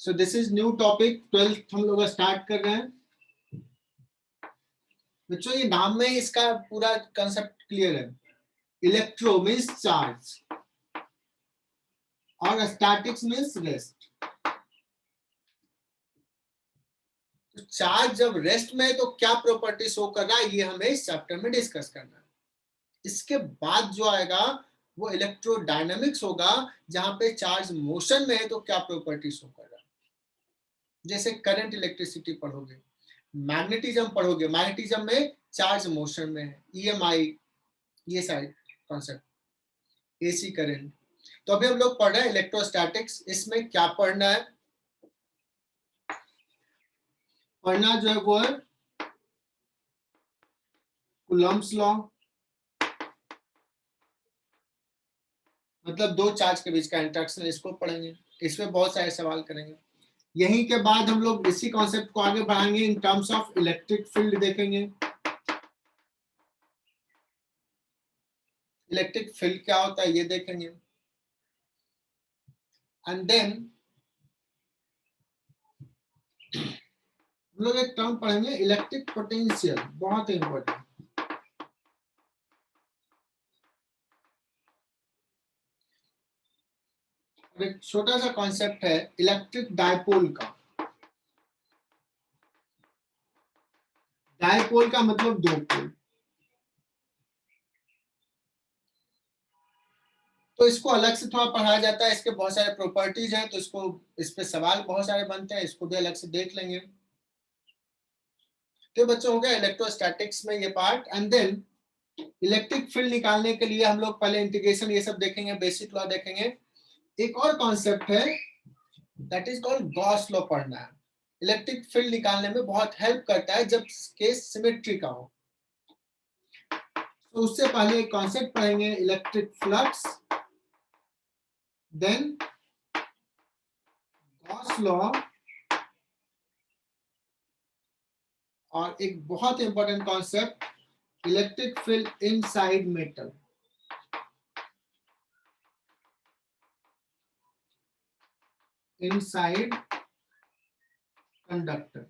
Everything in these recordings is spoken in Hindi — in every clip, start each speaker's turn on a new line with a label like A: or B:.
A: So this is new topic 12th हम लोग स्टार्ट कर रहे हैं बच्चों। ये नाम में इसका पूरा कंसेप्ट क्लियर है। इलेक्ट्रो मीन्स चार्ज और स्टैटिक्स मीन्स रेस्ट। तो चार्ज जब रेस्ट में है तो क्या प्रॉपर्टी शो कर रहा है ये हमें इस चैप्टर में डिस्कस करना है। इसके बाद जो आएगा वो इलेक्ट्रोडायनामिक्स होगा, जहां पे चार्ज मोशन में है तो क्या प्रॉपर्टी शो कर रहा है। जैसे करंट इलेक्ट्रिसिटी पढ़ोगे, मैग्नेटिज्म पढ़ोगे, मैग्नेटिज्म में चार्ज मोशन में है, ईएमआई, ये सारे कॉन्सेप्ट, एसी करंट। तो अभी हम लोग पढ़ रहे हैं इलेक्ट्रोस्टैटिक्स। इसमें क्या पढ़ना है? पढ़ना जो है वो है कूलम्ब्स लॉ, मतलब दो चार्ज के बीच का इंटरेक्शन, इसको पढ़ेंगे। इसमें बहुत सारे सवाल करेंगे। यहीं के बाद हम लोग इसी कॉन्सेप्ट को आगे बढ़ाएंगे, in terms of electric field देखेंगे। इलेक्ट्रिक फील्ड क्या होता है ये देखेंगे। एंड देन हम लोग एक टर्म पढ़ेंगे इलेक्ट्रिक पोटेंशियल, बहुत इंपॉर्टेंट। एक छोटा सा कॉन्सेप्ट है इलेक्ट्रिक डायपोल का। डायपोल का मतलब दो पोल। तो इसको अलग से थोड़ा पढ़ाया जाता है, इसके बहुत सारे प्रॉपर्टीज हैं, तो इसको इस पे सवाल बहुत सारे बनते हैं, इसको भी अलग से देख लेंगे। तो बच्चों हो गया इलेक्ट्रोस्टैटिक्स में ये part. And then electric field निकालने के लिए हम लोग पहले इंटीग्रेशन ये सब देखेंगे, बेसिक लॉ देखेंगे। एक और कॉन्सेप्ट है that is called Gauss law पढ़ना है। इलेक्ट्रिक फील्ड निकालने में बहुत हेल्प करता है जब केस सिमेट्री का हो। तो उससे पहले एक कॉन्सेप्ट पढ़ेंगे electric flux, then Gauss law, और एक बहुत important concept electric field inside metal. Inside conductor.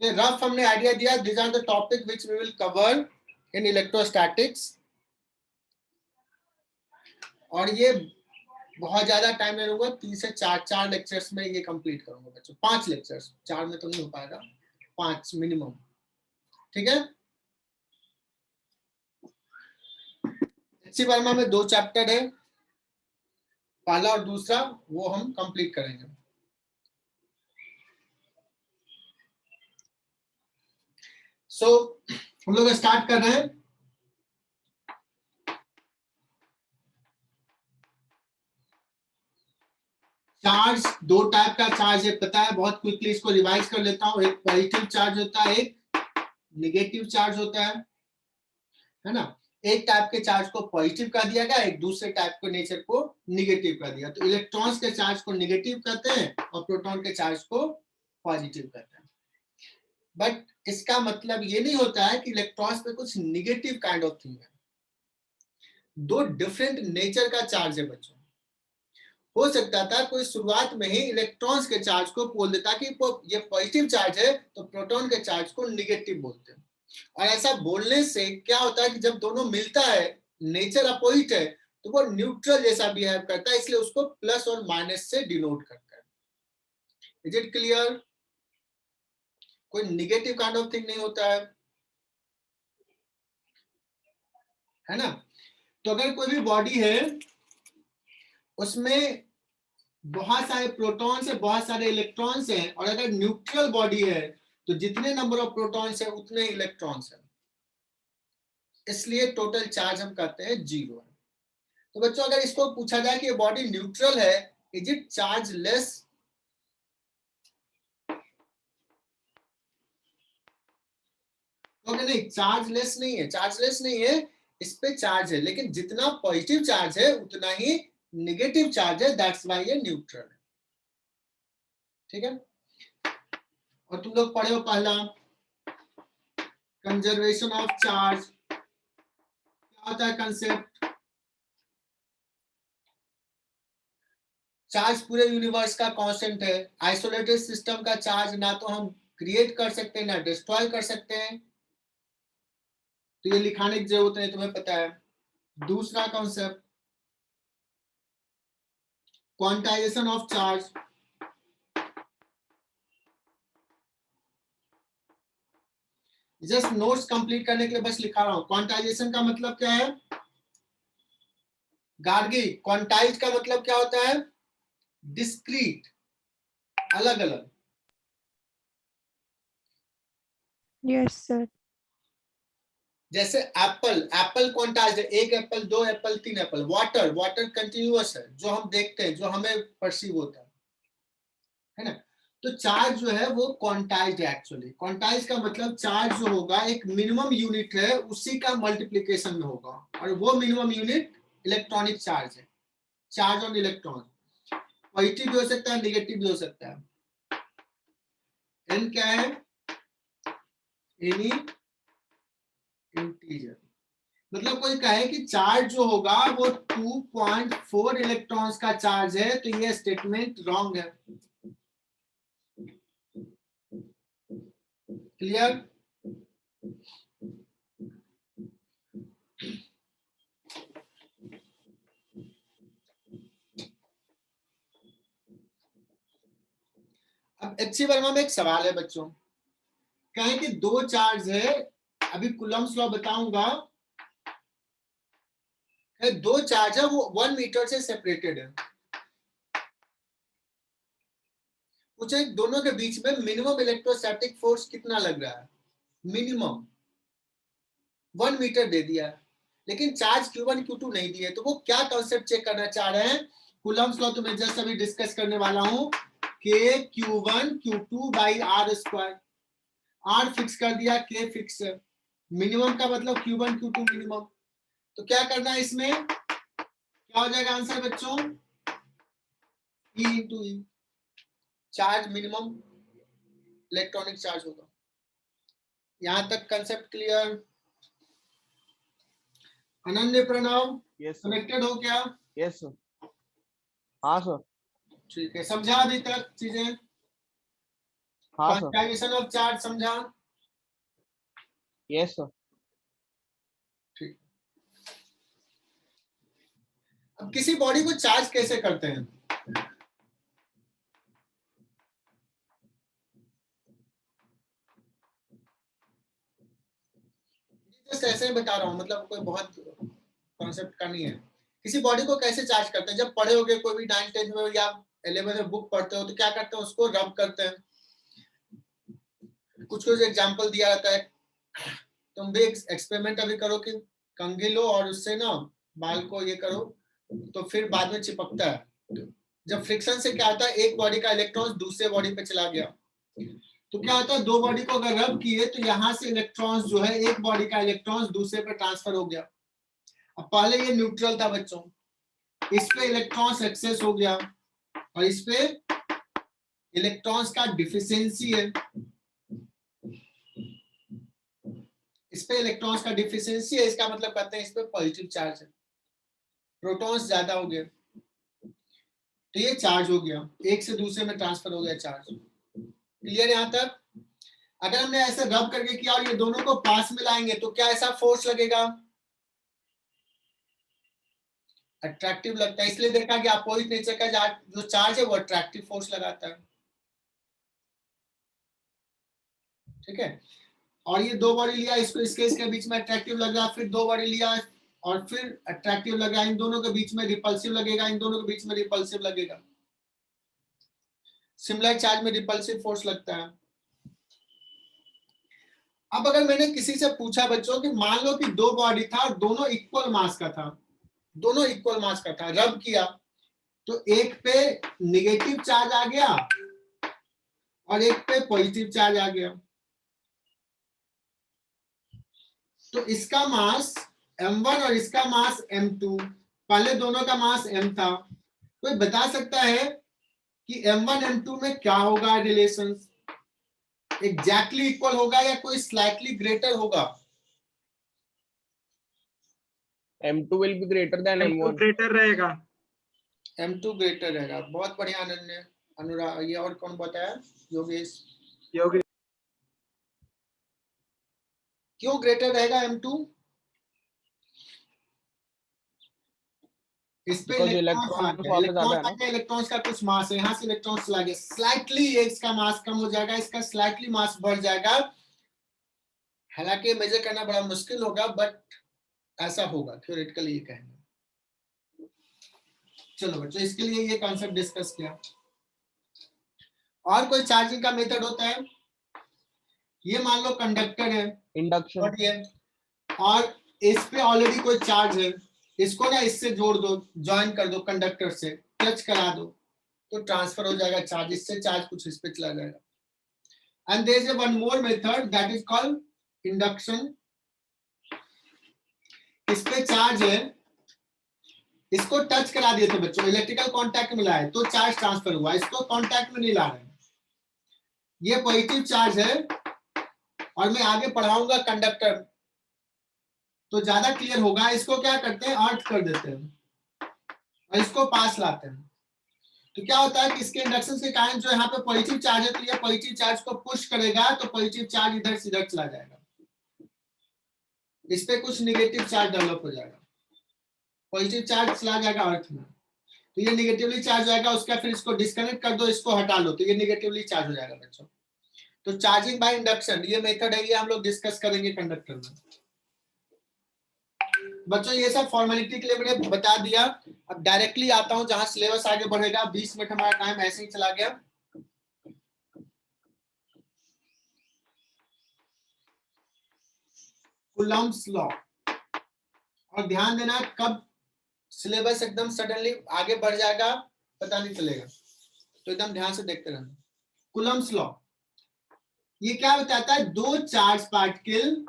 A: ये रफ हमने आइडिया दिया, these are the topic which we will cover in electrostatics। और ये बहुत ज्यादा टाइम ले लूंगा, 3 से 4 लेक्चर्स में ये कंप्लीट करूंगा बच्चों। 5 लेक्चर्स, 4 में तो नहीं हो पाएगा, 5 मिनिमम, ठीक है। एचसी वर्मा में 2 चैप्टर है, पहला और दूसरा, वो हम कंप्लीट करेंगे। सो हम लोग स्टार्ट कर रहे हैं। चार्ज दो टाइप का चार्ज है, पता है, बहुत क्विकली इसको रिवाइज कर लेता हूं। एक पॉजिटिव चार्ज होता है, एक नेगेटिव चार्ज होता है ना। एक टाइप के चार्ज को पॉजिटिव कर दिया गया, एक दूसरे टाइप के नेचर को निगेटिव कर दिया। तो इलेक्ट्रॉन्स के चार्ज को निगेटिव कहते हैं और प्रोटॉन के चार्ज को पॉजिटिव कहते हैं। बट इसका मतलब ये नहीं होता है कि इलेक्ट्रॉन्स पे कुछ निगेटिव काइंड ऑफ थिंग है। दो डिफरेंट नेचर का चार्ज है बच्चों। हो सकता था कोई शुरुआत में ही इलेक्ट्रॉन्स के चार्ज को बोल देता कि ये पॉजिटिव चार्ज है, तो प्रोटॉन के चार्ज को निगेटिव बोलते हैं। और ऐसा बोलने से क्या होता है कि जब दोनों मिलता है, नेचर अपोजिट है, तो वो न्यूट्रल जैसा बिहेव करता है, इसलिए उसको प्लस और माइनस से डिनोट करता है। Is it clear? कोई निगेटिव काइंड ऑफ थिंग नहीं होता है ना। तो अगर कोई भी बॉडी है, उसमें बहुत सारे प्रोटॉन्स है, बहुत सारे इलेक्ट्रॉन्स हैं, और अगर न्यूट्रल बॉडी है तो जितने नंबर ऑफ प्रोटॉन्स है उतने इलेक्ट्रॉन्स है, इसलिए टोटल चार्ज हम कहते हैं 0 है। तो बच्चों अगर इसको पूछा जाए कि ये बॉडी न्यूट्रल है, इज इट चार्जलेस? तो नहीं, चार्जलेस नहीं है, चार्जलेस नहीं है, इस पे चार्ज है, लेकिन जितना पॉजिटिव चार्ज है उतना ही नेगेटिव चार्ज है, दैट्स व्हाई ये न्यूट्रल है, ठीक है। और तुम लोग पढ़े हो पहला कंजर्वेशन ऑफ चार्ज, क्या होता है कंसेप्ट? चार्ज पूरे यूनिवर्स का कांस्टेंट है। आइसोलेटेड सिस्टम का चार्ज ना तो हम क्रिएट कर सकते हैं ना डिस्ट्रॉय कर सकते हैं, तो ये लिखाने की जरूरत नहीं, तुम्हें पता है। दूसरा concept, quantization of charge. Just notes complete करने के लिए बस लिखा रहा हूं। क्वांटाइजेशन का मतलब क्या है गार्गी? क्वांटाइज का मतलब क्या होता है? डिस्क्रीट, अलग अलग।
B: Yes sir.
A: जैसे एप्पल, एप्पल क्वांटाइज है, एक एप्पल, दो एप्पल, तीन एप्पल। वाटर, वाटर कंटिन्यूअस है, जो हम देखते हैं, जो हमें परसीव होता है ना। तो चार्ज जो है वो क्वांटाइज्ड है एक्चुअली। क्वांटाइज का मतलब चार्ज जो होगा एक मिनिमम यूनिट है, उसी का मल्टीप्लिकेशन में होगा, और वो मिनिमम यूनिट इलेक्ट्रॉनिक चार्ज है। चार्ज ऑन इलेक्ट्रॉन पॉजिटिव भी हो सकता है, नेगेटिव भी हो सकता है। एन क्या है? Any integer. मतलब कोई कहे कि चार्ज जो होगा वो 2.4 इलेक्ट्रॉन्स का चार्ज है, तो ये स्टेटमेंट रॉन्ग है। क्लियर? अब एचसी वर्मा में एक सवाल है बच्चों, कहें कि दो चार्ज है, अभी कूलम्ब्स लॉ बताऊंगा, दो चार्ज है वो 1 मीटर से सेपरेटेड है। पूछे दोनों के बीच में मिनिमम इलेक्ट्रोस्टैटिक फोर्स कितना लग रहा है? मिनिमम 1 मीटर दे दिया है, लेकिन चार्ज Q1 Q2 नहीं दिए, तो वो क्या कॉन्सेप्ट चेक करना चाह रहे हैं? कूलम्ब्स लॉ तो मैं जस्ट अभी डिस्कस करने वाला हूं, K Q1 Q2 by R square. R fix कर दिया, K फिक्स है, मिनिमम का मतलब Q1 Q2 मिनिमम। तो क्या करना है इसमें? क्या हो जाएगा आंसर बच्चों? E इंटू ई, चार्ज मिनिमम इलेक्ट्रॉनिक चार्ज होगा। यहां तक कंसेप्ट क्लियर? अनन्य प्रणव
C: यस सर।
A: कनेक्टेड हो क्या?
C: Yes sir. हाँ सर।
A: ठीक है, समझा अभी तक चीजें?
C: हाँ सर।
A: क्वांटाइजेशन ऑफ चार्ज समझा?
C: Yes sir.
A: ठीक। अब किसी बॉडी को चार्ज कैसे करते हैं? जस्ट ऐसे ही बता रहा हूं, मतलब कोई बहुत कॉन्सेप्ट का नहीं है। किसी बॉडी को कैसे चार्ज करते हैं? जब पढ़े होगे कोई भी 9th 10th में या 11th में बुक पढ़ते हो, तो क्या करते हैं? उसको रब करते हैं। कुछ कुछ एग्जांपल दिया जाता है। तुम भी एक्सपेरिमेंट अभी करो कि कंघी लो और उससे ना बाल को ये करो, तो फिर बाद में चिपकता है। जब फ्रिक्शन से क्या होता है, एक बॉडी का इलेक्ट्रॉन दूसरे बॉडी पे चला गया, तो क्या होता है, दो बॉडी को अगर रब किए तो यहां से इलेक्ट्रॉन्स जो है, एक बॉडी का इलेक्ट्रॉन्स दूसरे पे ट्रांसफर हो गया। अब पहले ये न्यूट्रल था बच्चों, इस पे इलेक्ट्रॉन्स एक्सेस हो गया, और इस पे इलेक्ट्रॉन्स का डिफिशियंसी है। इस पे इलेक्ट्रॉन्स का डिफिशियंसी है, इसका मतलब कहते हैं इस पे पॉजिटिव चार्ज है, प्रोटॉन्स ज्यादा हो गए, तो ये चार्ज हो गया, एक से दूसरे में ट्रांसफर हो गया चार्ज। क्लियर यहां तक? अगर हमने ऐसे रब करके किया और ये दोनों को पास में लाएंगे, तो क्या ऐसा फोर्स लगेगा? अट्रैक्टिव लगता है, इसलिए देखा कि अपोजिट नेचर का जो चार्ज है वो अट्रैक्टिव फोर्स लगाता है। ठीक है, और ये दो बॉडी लिया, इसको इसके बीच में अट्रैक्टिव लग रहा, फिर दो बॉडी लिया और फिर अट्रैक्टिव लगा, इन दोनों के बीच में रिपल्सिव लगेगा, इन दोनों के बीच में रिपल्सिव लगेगा। सिमिलर चार्ज में रिपल्सिव फोर्स लगता है। अब अगर मैंने किसी से पूछा बच्चों कि मान लो कि दो बॉडी था और दोनों इक्वल मास का था, दोनों इक्वल मास का था, रब किया तो एक पे नेगेटिव चार्ज आ गया और एक पे पॉजिटिव चार्ज आ गया, तो इसका मास m1 और इसका मास m2, पहले दोनों का मास m था। कोई बता सकता है कि m1 m2 में क्या होगा रिलेशन? एग्जैक्टली इक्वल होगा या कोई स्लाइटली ग्रेटर होगा?
C: M2 will be greater than
D: M2
C: M1.
D: Greater रहेगा।
A: M2 ग्रेटर रहेगा। बहुत बढ़िया अनन्य, अनुराग, ये और कौन बताया? योगेश। क्यों ग्रेटर रहेगा M2? इस पे
C: Because
A: इलेक्ट्रॉन्स आ
C: इलेक्ट्रॉन
A: गया,
C: वहाँ पे ज्यादा है
A: इलेक्ट्रॉन्स आ
C: ना।
A: गया, इलेक्ट्रॉन्स का कुछ मास है, यहाँ से इलेक्ट्रॉन्स चला गया, स्लाइटली इसका मास कम हो जाएगा, इसका स्लाइटली मास बढ़ जाएगा। हालांकि मेजर करना बड़ा मुश्किल होगा, बट ऐसा होगा, थ्योरेटिकली ये कहेंगे। चलो बच्चों, इसके लिए ये कॉन्सेप्ट डिस्कस किया। और कोई चार्जिंग का मेथड होता है? ये मान लो कंडक्टर है
C: इंडक्शन।
A: और ये, और इस पे ऑलरेडी कोई चार्ज है, इसको ना इससे जोड़ दो, ज्वाइन कर दो कंडक्टर से, टच करा दो, तो ट्रांसफर हो जाएगा चार्ज, इससे चार्ज कुछ इस पे चला जाएगा। And there is one more method that is called induction. इस पे चार्ज है, इसको टच करा दिए थे बच्चों, इलेक्ट्रिकल कांटेक्ट में लाए तो चार्ज ट्रांसफर हुआ, इसको कांटेक्ट में नहीं ला रहे हैं। ये पॉजिटिव चार्ज है और मैं आगे पढ़ाऊंगा कंडक्टर, तो ज्यादा क्लियर होगा। इसको क्या करते हैं, अर्थ कर देते हैं और इसको पास लाते हैं, तो क्या होता है कि इसके इंडक्शन के कारण जो यहाँ पे पॉजिटिव चार्ज है, तो ये पॉजिटिव चार्ज को पुश करेगा, तो पॉजिटिव चार्ज इधर से इधर चला जाएगा, इस पे कुछ नेगेटिव चार्ज डेवलप हो जाएगा, पॉजिटिव चार्ज चला जाएगा अर्थ में, तो ये नेगेटिवली चार्ज हो जाएगा, उसका फिर इसको डिस्कनेक्ट कर दो, इसको हटा लो, तो ये नेगेटिवली चार्ज हो जाएगा बच्चों। तो चार्जिंग बाय इंडक्शन ये मेथड है, ये हम लोग डिस्कस करेंगे कंडक्टर में। बच्चों ये सब फॉर्मेलिटी के लिए मैंने बता दिया। अब डायरेक्टली आता हूं जहां सिलेबस आगे बढ़ेगा। 20 मिनट हमारा टाइम ऐसे ही चला गया। कूलम्ब्स लॉ, और ध्यान देना कब सिलेबस एकदम सडनली आगे बढ़ जाएगा पता नहीं चलेगा, तो एकदम ध्यान से देखते रहना। कूलम्ब्स लॉ ये क्या बताता है, दो चार्ज पार्टिकल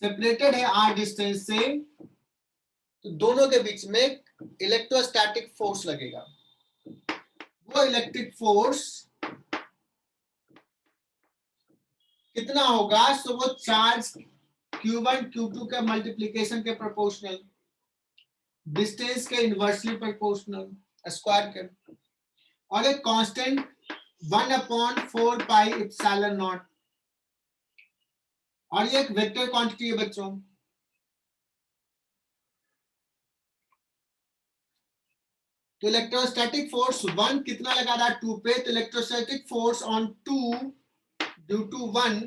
A: सेपरेटेड है r डिस्टेंस से, तो दोनों के बीच में इलेक्ट्रोस्टैटिक फोर्स लगेगा। वो इलेक्ट्रिक फोर्स कितना होगा, सो वो चार्ज Q1 Q2 के मल्टीप्लिकेशन के प्रोपोर्शनल, डिस्टेंस के इनवर्सली प्रोपोर्शनल, स्क्वायर के, और एक कांस्टेंट 1/4 पाई एप्सिलॉन नॉट, और ये एक वेक्टर क्वांटिटी है बच्चों। तो इलेक्ट्रोस्टैटिक फोर्स 1 कितना लगा रहा है 2 पे, तो electrostatic force on 2 due to 1,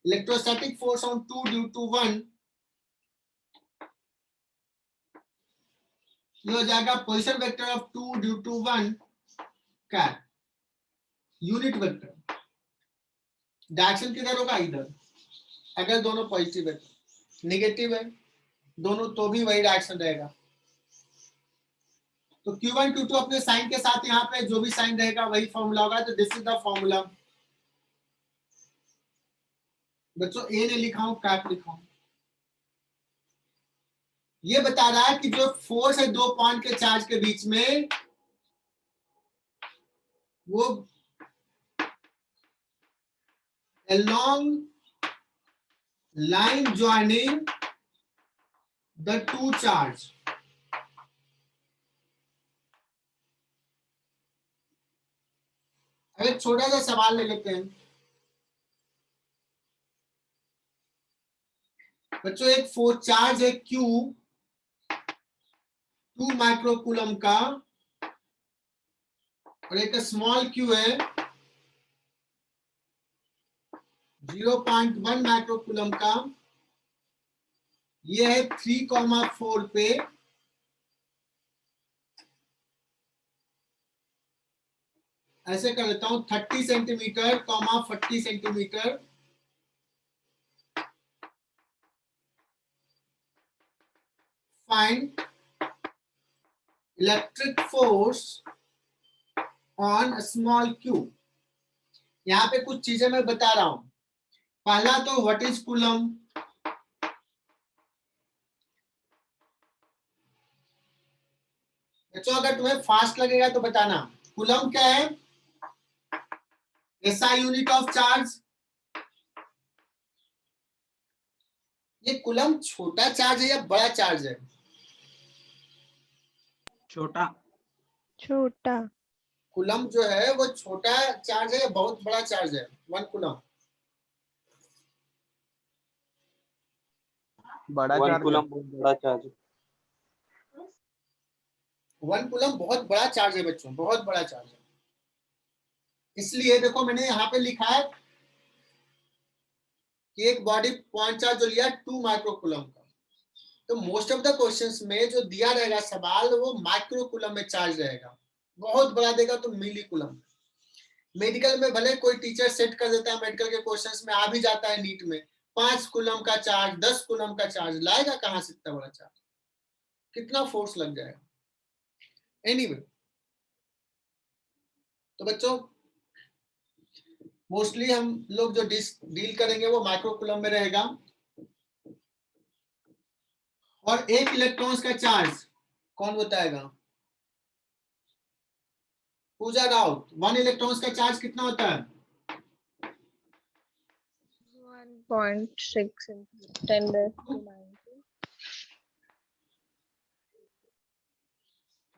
A: electrostatic force on 2 due to 1, ये हो जाएगा position vector of 2 due to 1 क्या, यूनिट वेक्टर। डायरेक्शन किधर होगा, इधर, अगर दोनों पॉजिटिव है, नेगेटिव है दोनों तो भी वही डायरेक्शन रहेगा। तो Q1 Q2 अपने साइन के साथ यहाँ पे जो भी साइन रहेगा वही फॉर्मूला होगा, तो दिस इज द फॉर्मूला। बच्चों ए ने लिखा हूं, कैप लिखा हूं, ये बता रहा है कि जो फोर्स है दो पॉइंट के चार्ज के बीच में, वो along line joining the two charge, अगर छोटा सा सवाल ले लेते हैं बच्चों, एक फोर्स चार्ज है Q 2 माइक्रोकूलम का, और एक स्मॉल q है 0.1 माइक्रोकूलम का, ये है 3,4 पे, ऐसे कर लेता हूं 30 centimetre 40 centimetre, find electric force on small q। यहाँ पे कुछ चीजें मैं बता रहा हूं। पहला तो व्हाट इज कूलम, बच्चों अगर तुम्हें फास्ट लगेगा तो बताना, कूलम क्या है, SI यूनिट ऑफ चार्ज। ये कूलम छोटा चार्ज है या बड़ा चार्ज है,
D: छोटा।
B: छोटा।
A: कूलम जो है वो छोटा चार्ज है या बहुत बड़ा चार्ज है? 1 कूलम
C: बड़ा
E: 1
C: चार्ज है।
E: कूलम बहुत बड़ा चार्ज है।
A: 1 कूलम बहुत बड़ा चार्ज है बच्चों, बहुत बड़ा चार्ज है। इसलिए देखो मैंने यहाँ पे लिखा है कि एक बॉडी पॉइंट चार्ज जो लिया 2 माइक्रो कूलम का। तो मोस्ट ऑफ द क्वेश्चंस में जो दिया रहेगा सवाल वो माइक्रो कूलम में चार्ज रहेगा, बहुत बड़ा देगा तो मिली कूलम। मेडिकल में भले कोई टीचर सेट कर देता है, मेडिकल के क्वेश्चंस में आ भी जाता है नीट में 5 कूलम का चार्ज, 10 कूलम का चार्ज, लाएगा कहां से इतना बड़ा चार्ज? कितना फोर्स लग जाएगा? एनीवे तो बच्चों मोस्टली हम लोग जो डील करेंगे वो माइक्रो कूलम में रहेगा। और एक इलेक्ट्रॉन्स का चार्ज कौन बताएगा? पूजा राउत, 1 इलेक्ट्रॉन्स का चार्ज कितना होता है?
F: 1.6 into 10⁻⁹.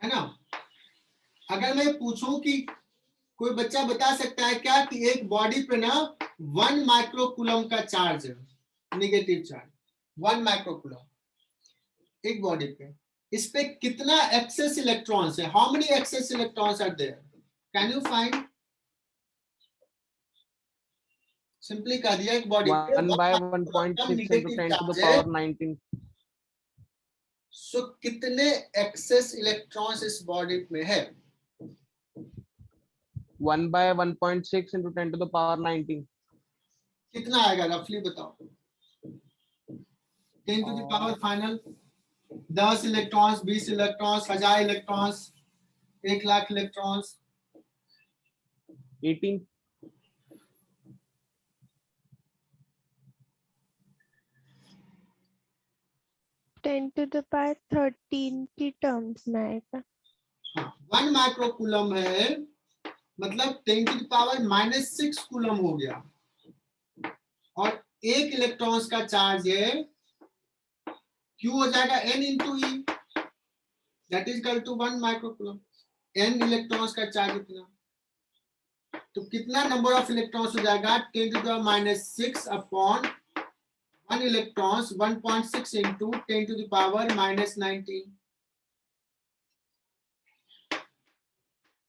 A: है ना? अगर मैं पूछूं कि कोई बच्चा बता सकता है क्या कि एक बॉडी पे ना 1 माइक्रो कूलम का चार्ज है, नेगेटिव चार्ज 1 माइक्रो कूलम एक बॉडी पे, इस पे कितना एक्सेस इलेक्ट्रॉन्स है? How many excess electrons are there? Can you find? Simply कह दिया एक बॉडी पे
C: 1 by 1.6 into 10 to the power 19.
A: सो कितने एक्सेस इलेक्ट्रॉन्स इस बॉडी में है?
C: 1 by 1.6 into 10 to the power 19.
A: कितना आएगा रफली बताओ? 10 to the power final 10 electrons, 20 electrons, 1000 electrons, 1 lakh electrons,
C: 18.
B: Ten to the power 13 की टर्म्स में आएगा।
A: 1 माइक्रो कूलम है मतलब 10 टू द पावर -6 कूलम हो गया। और एक इलेक्ट्रॉन्स का चार्ज है Q हो जाएगा N into E, that is equal to 1 micro coulomb. N electrons का चार्ज इतना, तो कितना नंबर ऑफ इलेक्ट्रॉन्स हो जाएगा? 10 to the -6 upon 1 electrons 1.6 into 10 to the power -19।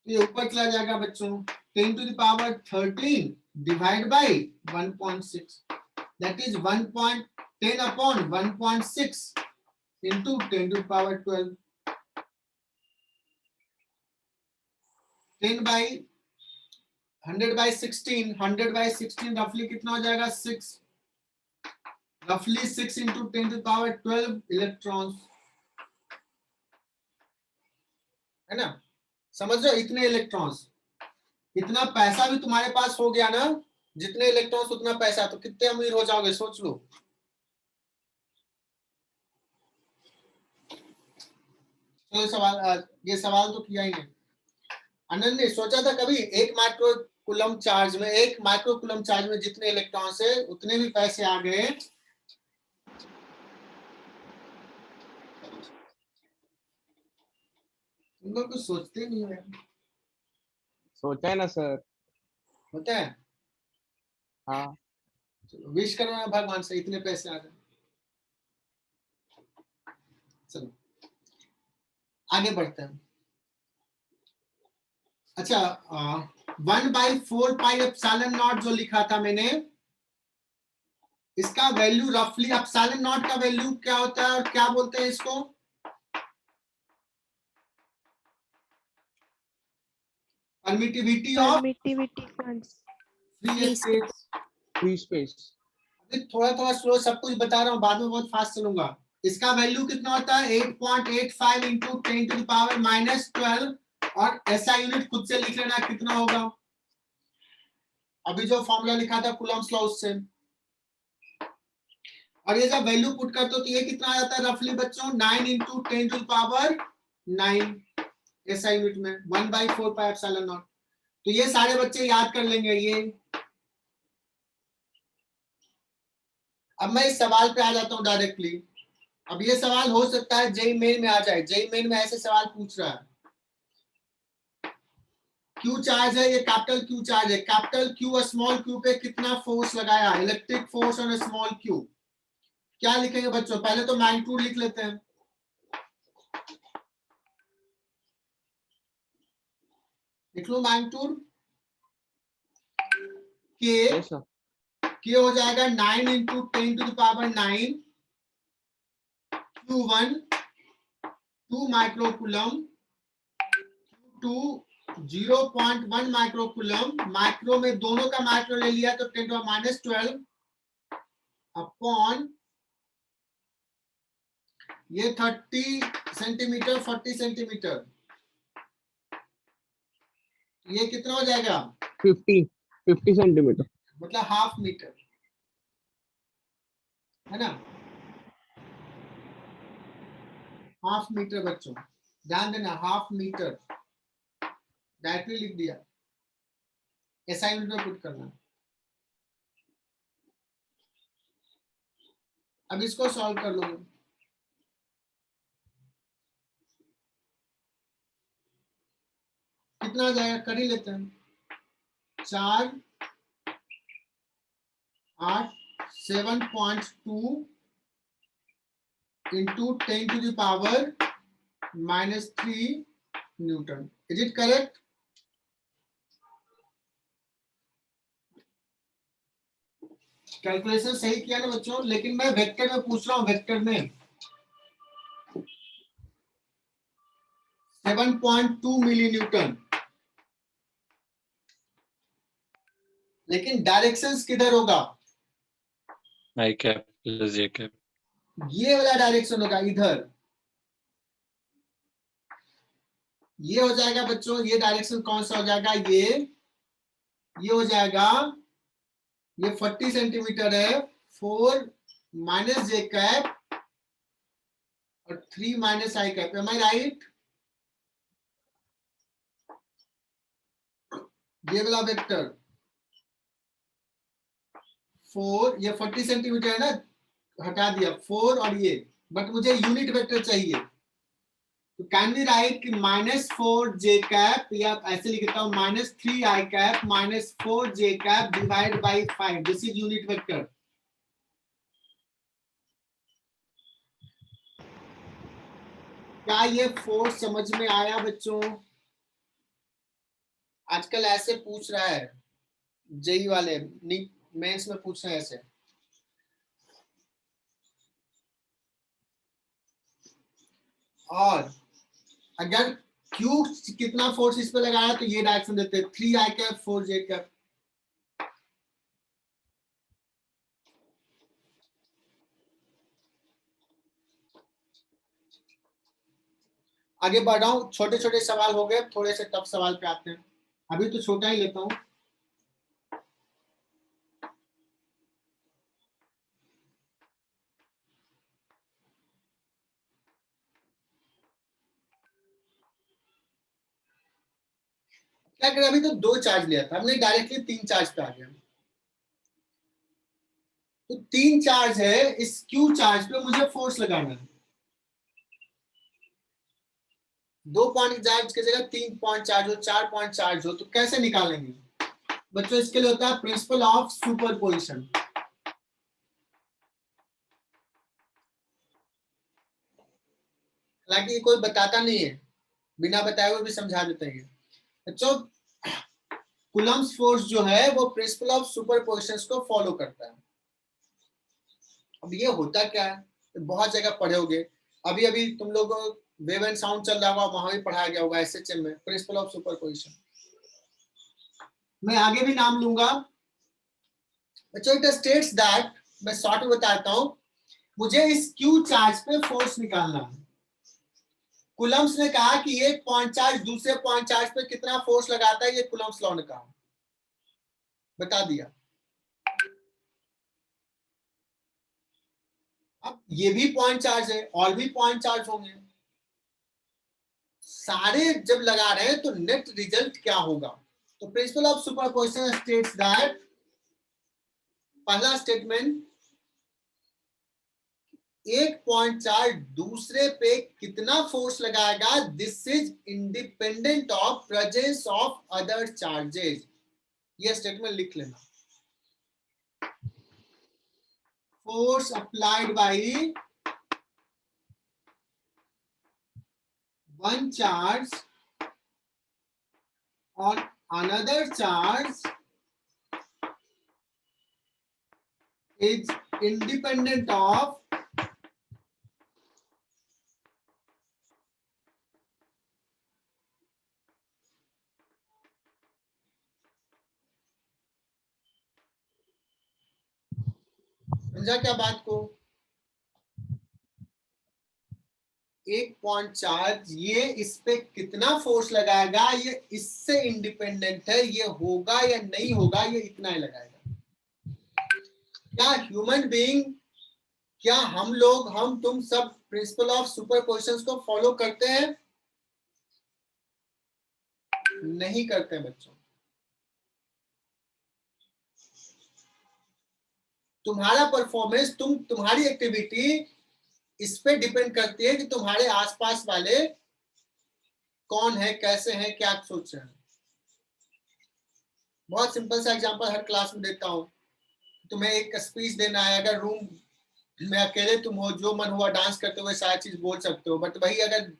A: ये ऊपर चला जाएगा बच्चों 10 to the power 13 divide by 1.6, that is 1.10 upon 1.6 into 10 to the power 12। 10 by 100 by 16, 100 by 16 रफली कितना हो जाएगा? 6, रफली 6 into 10 to the power 12 electrons, है ना? समझ रहे हो? इतने इलेक्ट्रॉन्स, इतना पैसा भी तुम्हारे पास हो गया ना, जितने इलेक्ट्रॉन्स उतना पैसा, तो कितने अमीर हो जाओगे सोच लो। चलो सवाल, ये सवाल तो किया ही नहीं। आनंद ने सोचा था कभी 1 माइक्रो कूलम चार्ज में, 1 माइक्रो कूलम चार्ज में जितने इलेक्ट्रॉन्स है उतने भी पैसे आ गए। तुम लोग कुछ सोचते नहीं हो।
C: सोचा है ना सर?
A: होता है?
C: हाँ।
A: चलो विश करो ना भगवान से इतने पैसे आ जाए। चलो आगे बढ़ते हैं। अच्छा 1/4 पाई एप्सिलॉन नॉट जो लिखा था मैंने, इसका वैल्यू रफली, एप्सिलॉन नॉट का वैल्यू क्या होता है और क्या बोलते हैं इसको? Permittivity of free space.
C: Free space.
A: थोड़ा थोड़ा स्लो सब कुछ बता रहा हूँ, बाद में बहुत फास्ट चलूंगा। इसका वैल्यू कितना होता है? 8.85 इंटू 10 टू द पावर -12, और ऐसा यूनिट खुद से लिख लेना कितना होगा। अभी जो फॉर्मूला लिखा था कूलम्स लॉ उससे, और ये जब वैल्यू पुट करते हो तो ये कितना आ जाता है रफली बच्चों? 9 इंटू 10 टू द पावर 9 ऐसा यूनिट में 1/4 पाई एप्सिलॉन नॉट। तो ये सारे बच्चे याद कर लेंगे ये। अब मैं इस सवाल पे आ जाता हूं डायरेक्टली। अब ये सवाल हो सकता है जेई मेन में आ जाए, जेई मेन में ऐसे सवाल पूछ रहा है। क्यू चार्ज है, ये कैपिटल क्यू चार्ज है, कैपिटल क्यू स्मॉल क्यू पे कितना फोर्स लगाया, electric force on small Q. क्या लिखेंगे बच्चों, पहले तो मैग्नीट्यूड लिख लेते हैं। लिख लो मैग्नीट्यूड के,
C: yes sir
A: के हो जाएगा 9 into 10 to the power 9 Q1 2 micro coulomb, Q2 0.1 micro coulomb, micro में दोनों का माइक्रो ले लिया तो 10 टू -12 अपॉन ये 30 सेंटीमीटर 40 सेंटीमीटर, ये कितना हो जाएगा
C: 50 सेंटीमीटर।
A: मतलब हाफ मीटर, है ना, हाफ मीटर बच्चों, ध्यान देना हाफ मीटर, डायरेक्टली लिख दिया, असाइनमेंट में पुट करना। अब इसको सॉल्व कर लो, कितना आ जाएगा, कर ही लेते हैं। 4 8 7.2 into 10 to the power -3 Newton. Is it correct? Calculation सही किया ना बच्चों, लेकिन मैं वेक्टर में पूछ रहा हूँ, वेक्टर में 7.2 मिली न्यूटन, लेकिन डायरेक्शंस किधर होगा,
D: आई कैप प्लस जे कैप।
A: ये वाला डायरेक्शन होगा इधर, ये हो जाएगा बच्चों, ये डायरेक्शन कौन सा हो जाएगा, ये हो जाएगा, ये 40 सेंटीमीटर है, 4 माइनस जे कैप और 3 minus I cap, am I right? ये वाला वेक्टर 4, ये 40 सेंटीमीटर है ना, हटा दिया 4 और ये, बट मुझे यूनिट वेक्टर चाहिए, तो कैन वी राइट कि -4 जे कैप, या ऐसे लिख देता हूं -3 I cap -4 J cap divide by 5, this is unit vector. क्या ये फोर्स समझ में आया बच्चों? आजकल ऐसे पूछ रहा है जेई वाले, मेंस में पूछ रहे हैं ऐसे। और अगर क्यू कितना फोर्स इस पे लगाया तो ये डायरेक्शन देते हैं, 3 आई कैप 4 जे कैप। आगे बढ़ रहा हूं, छोटे छोटे सवाल हो गए, थोड़े से टफ सवाल पे आते हैं, अभी तो छोटा ही लेता हूं। क्या करें, अभी तो 2 चार्ज लिया था हमने, डायरेक्टली 3 चार्ज पे आ गया। तो 3 चार्ज है, इस क्यू चार्ज पे मुझे फोर्स लगाना है, 2 पॉइंट चार्ज की जगह 3 पॉइंट चार्ज हो, 4 पॉइंट चार्ज हो, तो कैसे निकालेंगे बच्चों? इसके लिए होता है प्रिंसिपल ऑफ सुपरपोजिशन। हालांकि कोई बताता नहीं है, बिना बताए हुए भी समझा देते हैं बच्चों। कूलम्ब्स फोर्स जो है वो प्रिंसिपल ऑफ सुपरपोजिशन को फॉलो करता है। अब ये होता क्या है, बहुत जगह पढ़े होगे, अभी अभी तुम लोग वेव एंड साउंड चल रहा होगा, वहां भी पढ़ाया गया होगा एसएचएम में, प्रिंसिपल ऑफ सुपरपोजिशन। मैं आगे भी नाम लूंगा बच्चों। इट स्टेट्स दैट, मैं शॉर्ट में बताता हूं, मुझे इस क्यू चार्ज पे फोर्स निकालना है। कूलम्ब्स ने कहा कि एक पॉइंट चार्ज दूसरे पॉइंट चार्ज पे कितना फोर्स लगाता है, ये कूलम्ब्स लॉ ने कहा, बता दिया। अब ये भी पॉइंट चार्ज है, और भी पॉइंट चार्ज होंगे, सारे जब लगा रहे हैं तो नेट रिजल्ट क्या होगा? तो principal of superposition states that, पहला स्टेटमेंट, एक पॉइंट चार्ज दूसरे पे कितना फोर्स लगाएगा, this is independent of presence of other charges. ये स्टेटमेंट लिख लेना। Force applied by one charge on another charge is independent of समझा क्या बात को? एक पॉइंट चार्ज ये इस पे कितना फोर्स लगाएगा ये इससे इंडिपेंडेंट है, ये होगा या नहीं होगा ये इतना ही लगाएगा। क्या ह्यूमन बीइंग, क्या हम लोग, हम तुम सब प्रिंसिपल ऑफ सुपरपोजिशन को फॉलो करते हैं? नहीं करते हैं बच्चों। तुम्हारा परफॉर्मेंस, तुम्हारी एक्टिविटी इस पे डिपेंड करती है कि तुम्हारे आसपास वाले कौन है, कैसे हैं, क्या सोच रहे हैं। बहुत सिंपल सा एग्जांपल हर क्लास में देता हूं। तुम्हें एक स्पीच देना है, अगर रूम में अकेले तुम हो, जो मन हुआ डांस करते हुए सारी चीज बोल सकते हो, बट वही अगर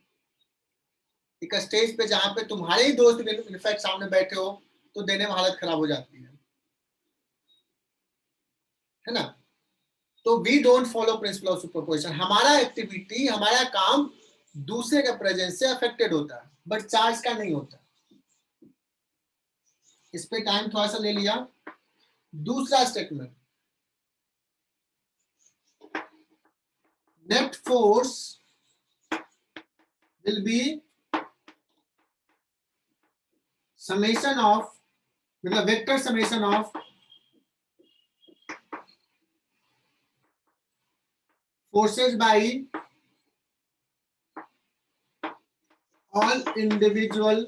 A: एक स्टेज पे जहां पे तुम्हारे ही दोस्त इनफैक्ट सामने बैठे हो तो देने में हालत खराब हो जाती है ना? तो we don't follow principle of superposition. हमारा एक्टिविटी, हमारा काम दूसरे के प्रेजेंस से अफेक्टेड होता है, बट चार्ज का नहीं होता। इस पे टाइम थोड़ा सा ले लिया। दूसरा statement, net force will be summation of, मतलब vector summation of forces by all individual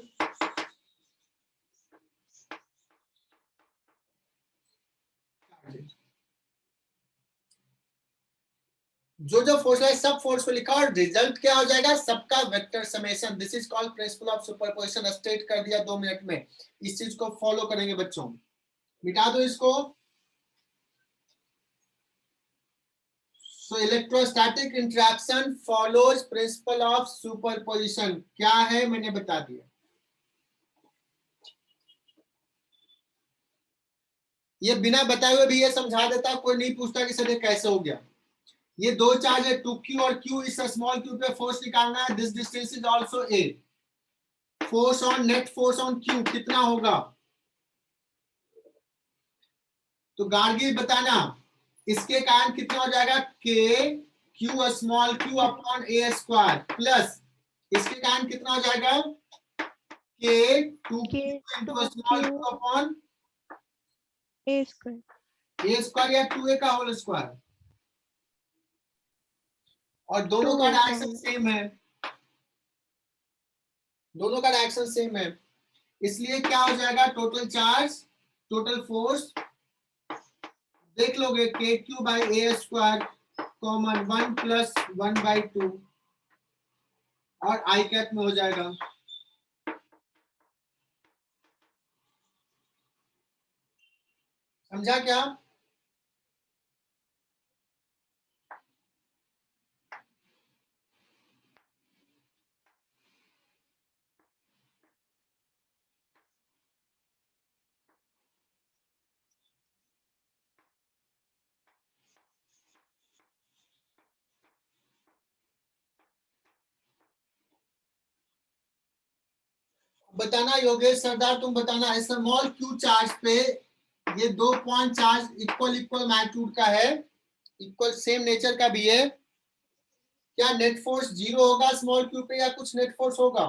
A: जो फोर्स है सब फोर्स को लिखा और रिजल्ट क्या हो जाएगा, सबका vector summation. This is called principal of superposition. State कर दिया 2 मिनट में। इस चीज को फॉलो करेंगे बच्चों। मिटा दो इसको। So electrostatic interaction follows principle of superposition। क्या है मैंने बता दिया। ये बिना बताए हुए भी ये समझा देता, कोई नहीं पूछता कि सर ये कैसे हो गया। ये दो चार्ज है 2q और q, इस स्मॉल q पे फोर्स निकालना है। This distance is also a। Force on, net force on q कितना होगा, तो गार्गी बताना। इसके कारण कितना हो जाएगा, k q small q upon a square, plus इसके कारण कितना हो जाएगा, k 2q into small q upon
B: a square
A: या 2a का होल स्क्वायर। और दोनों का डायरेक्शन सेम है, दोनों का डायरेक्शन सेम है, इसलिए क्या हो जाएगा, टोटल चार्ज, टोटल फोर्स देख लोगे, के Q by a square common 1 plus 1/2 और आई कैप में हो जाएगा। समझा क्या? बताना योगेश सरदार, तुम बताना, स्मॉल क्यू चार्ज पे ये 2 पॉइंट चार्ज इक्वल मैग्नीट्यूड का है, इक्वल सेम नेचर का भी है। क्या नेट फोर्स 0 होगा स्मॉल क्यू पे या कुछ नेट फोर्स होगा?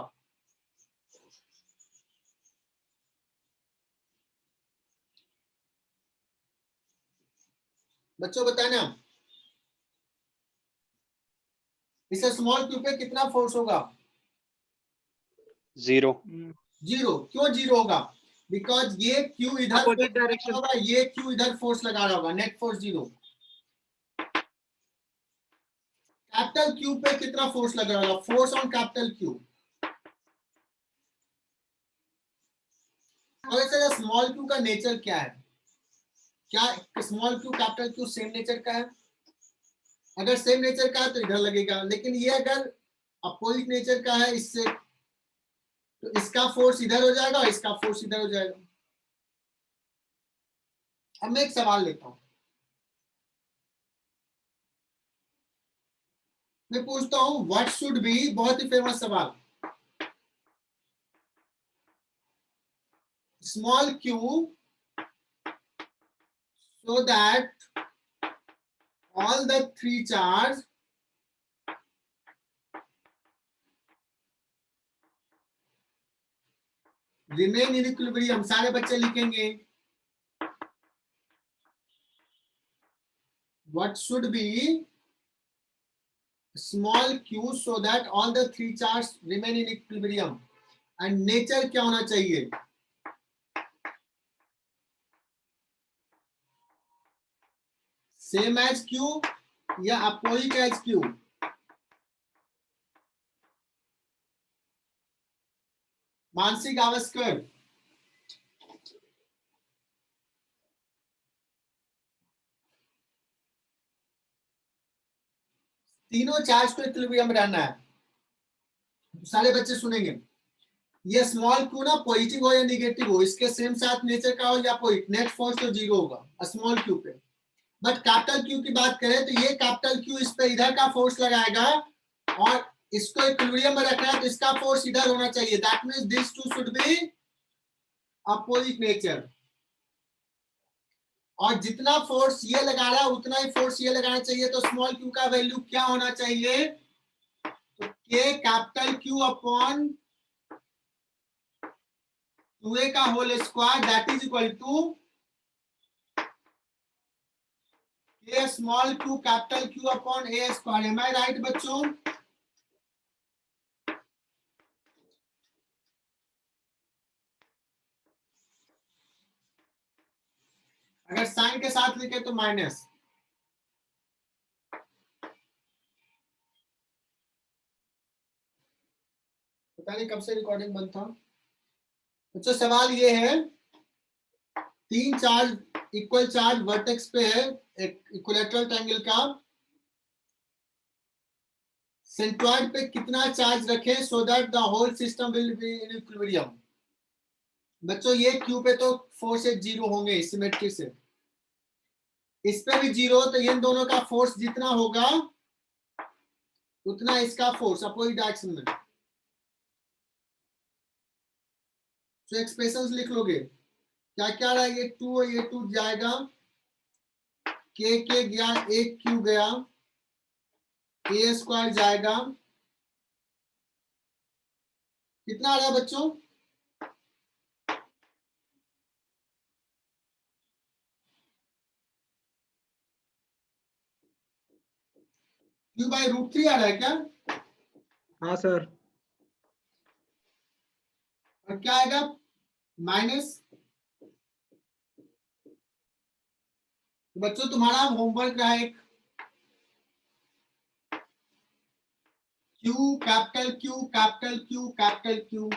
A: बच्चों बताना, इस स्मॉल क्यू पे कितना फोर्स होगा?
E: 0।
A: 0। क्यों 0 होगा? बिकॉज ये क्यू इधर
C: Opposite direction।
A: होगा, ये क्यू इधर फोर्स लगा रहा होगा, नेट फोर्स 0। कैपिटल क्यू पे कितना फोर्स लग रहा होगा, फोर्स ऑन कैपिटल क्यू। और ऐसे स्मॉल क्यू का नेचर क्या है, क्या small Q capital Q same nature का है? अगर सेम नेचर का है तो इधर लगेगा, लेकिन ये अगर अपोजिट नेचर का है इससे, तो इसका फोर्स इधर हो जाएगा और इसका फोर्स इधर हो जाएगा। अब मैं एक सवाल लेता हूं, मैं पूछता हूं व्हाट शुड बी, बहुत ही फेमस सवाल, small Q so that all the three charge remain in equilibrium। सारे बच्चे लिखेंगे what should be small q so that all the three charge remain in equilibrium, and nature क्या होना चाहिए? सेम एज q या opposite as q? Mansi Gavaskar, तीनों चार्ज को इक्विलिब्रियम रहना है, सारे बच्चे सुनेंगे। ये स्मॉल क्यू ना पॉजिटिव हो या निगेटिव हो, इसके सेम साथ नेचर का हो या पॉजिटिव, नेट फोर्स तो जीरो होगा स्मॉल क्यू पे। बट कैपिटल क्यू की बात करें तो ये कैपिटल क्यू इस पे इधर का फोर्स लगाएगा और इसको इक्विलिब्रियम में रखना है तो इसका फोर्स इधर होना चाहिए। That means this two should be opposite nature. और जितना फोर्स ये लगा रहा है उतना ही फोर्स ये लगाना चाहिए, तो स्मॉल क्यू का वैल्यू क्या होना चाहिए? तो के कैपिटल क्यू अपॉन 2a का whole square that is equal to a small q capital Q upon a square। am I right बच्चों? अगर साइन के साथ लिखे तो माइनस। पता नहीं कब से रिकॉर्डिंग बंद था बच्चों। सवाल ये है, तीन चार्ज इक्वल चार्ज वर्टेक्स पे है एक इक्विलैटरल ट्रायंगल का, सेंट्रॉइड पे कितना चार्ज रखें so that the whole system will be in equilibrium? बच्चों ये क्यू पे तो फोर्स जीरो होंगे सिमेट्री से, इस पे भी जीरो, तो इन दोनों का फोर्स जितना होगा उतना इसका फोर्स अपोजिट डायरेक्शन में। तो एक्सप्रेशंस लिख लोगे, क्या क्या रहा, ये टू और ये टू जाएगा, के गया, एक क्यू गया, ए स्क्वायर जाएगा, कितना आ रहा है बच्चों? क्यू बाई रूट 3 आ रहा है क्या?
E: हाँ सर।
A: और क्या आएगा? माइनस। बच्चों तुम्हारा होमवर्क रहा एक, Q capital Q capital Q capital Q,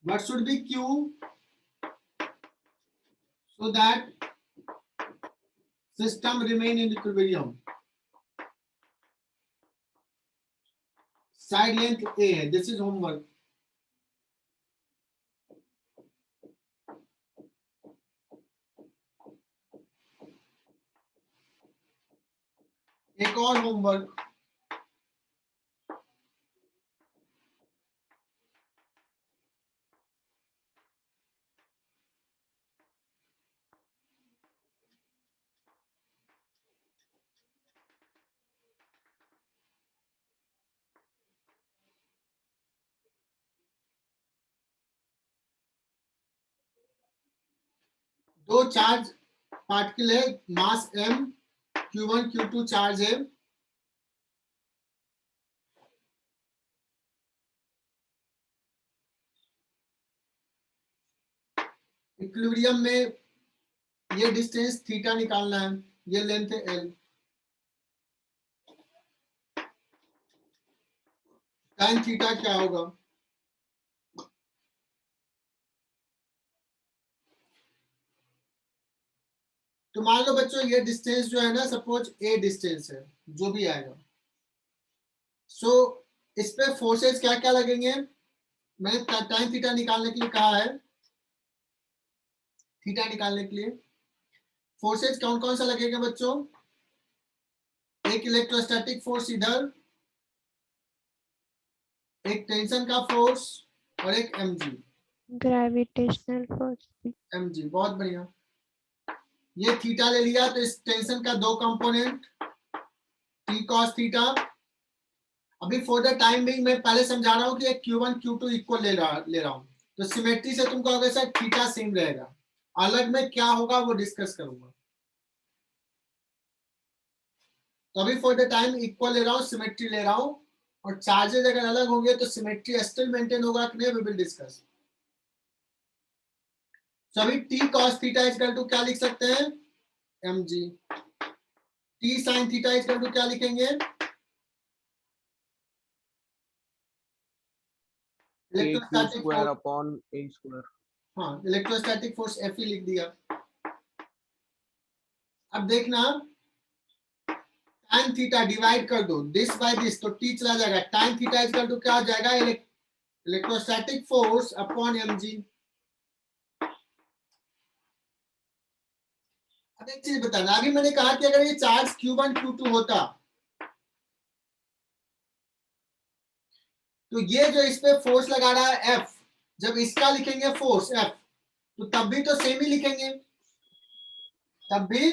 A: what should be q so that system remain in equilibrium? Side length a है, दिस इज होमवर्क। एक और होमवर्क, दो चार्ज पार्टिकल है, मास m, q1 q2 चार्ज है, इक्विलिब्रियम में ये डिस्टेंस थीटा निकालना है, ये लेंथ है एल, टाइम थीटा क्या होगा? तो मान लो बच्चों ये डिस्टेंस जो है ना, सपोज ए डिस्टेंस है, जो भी आएगा, सो इस पे फोर्सेस क्या क्या लगेंगे? मैंने टाइम थीटा निकालने के लिए कहा है, थीटा निकालने के लिए फोर्सेस कौन कौन सा लगेगा बच्चों? एक इलेक्ट्रोस्टैटिक फोर्स इधर, एक टेंशन का फोर्स और एक mg।
B: Gravitational force.
A: mg, बहुत बढ़िया। ये थीटा ले लिया तो इस टेंशन का दो कंपोनेंट t cos थीटा। अभी फॉर द टाइम बिंग मैं पहले समझा रहा हूं कि q1 q2 इक्वल ले रहा हूं, तो सिमेट्री से तुमको अगर सर थीटा सेम रहेगा, अलग में क्या होगा वो डिस्कस करूंगा। तो अभी फॉर द टाइम इक्वल ले रहा हूं, सिमेट्री ले रहा हूं, और चार्जेस अगर अलग होंगे तो सिमेट्री स्टिल मेंटेन होगा कि नहीं, वी विल डिस्कस। तो अभी t cos theta equal to क्या लिख सकते हैं? mg। t sin theta equal to क्या लिखेंगे? Electrostatic
C: square
A: force,
C: upon a square।
A: हाँ इलेक्ट्रोस्टैटिक फोर्स F ही लिख दिया। अब देखना tan थीटा डिवाइड कर दो दिस बाय दिस, तो t चला जाएगा, tan थीटा इक्वल टू क्या हो जाएगा? Electrostatic force upon mg। अब एक चीज बताना, अभी मैंने कहा कि अगर ये चार्ज q1 q2 होता तो ये जो इस पे फोर्स लगा रहा है F, जब इसका लिखेंगे फोर्स F तो तब भी तो सेम ही लिखेंगे, तब भी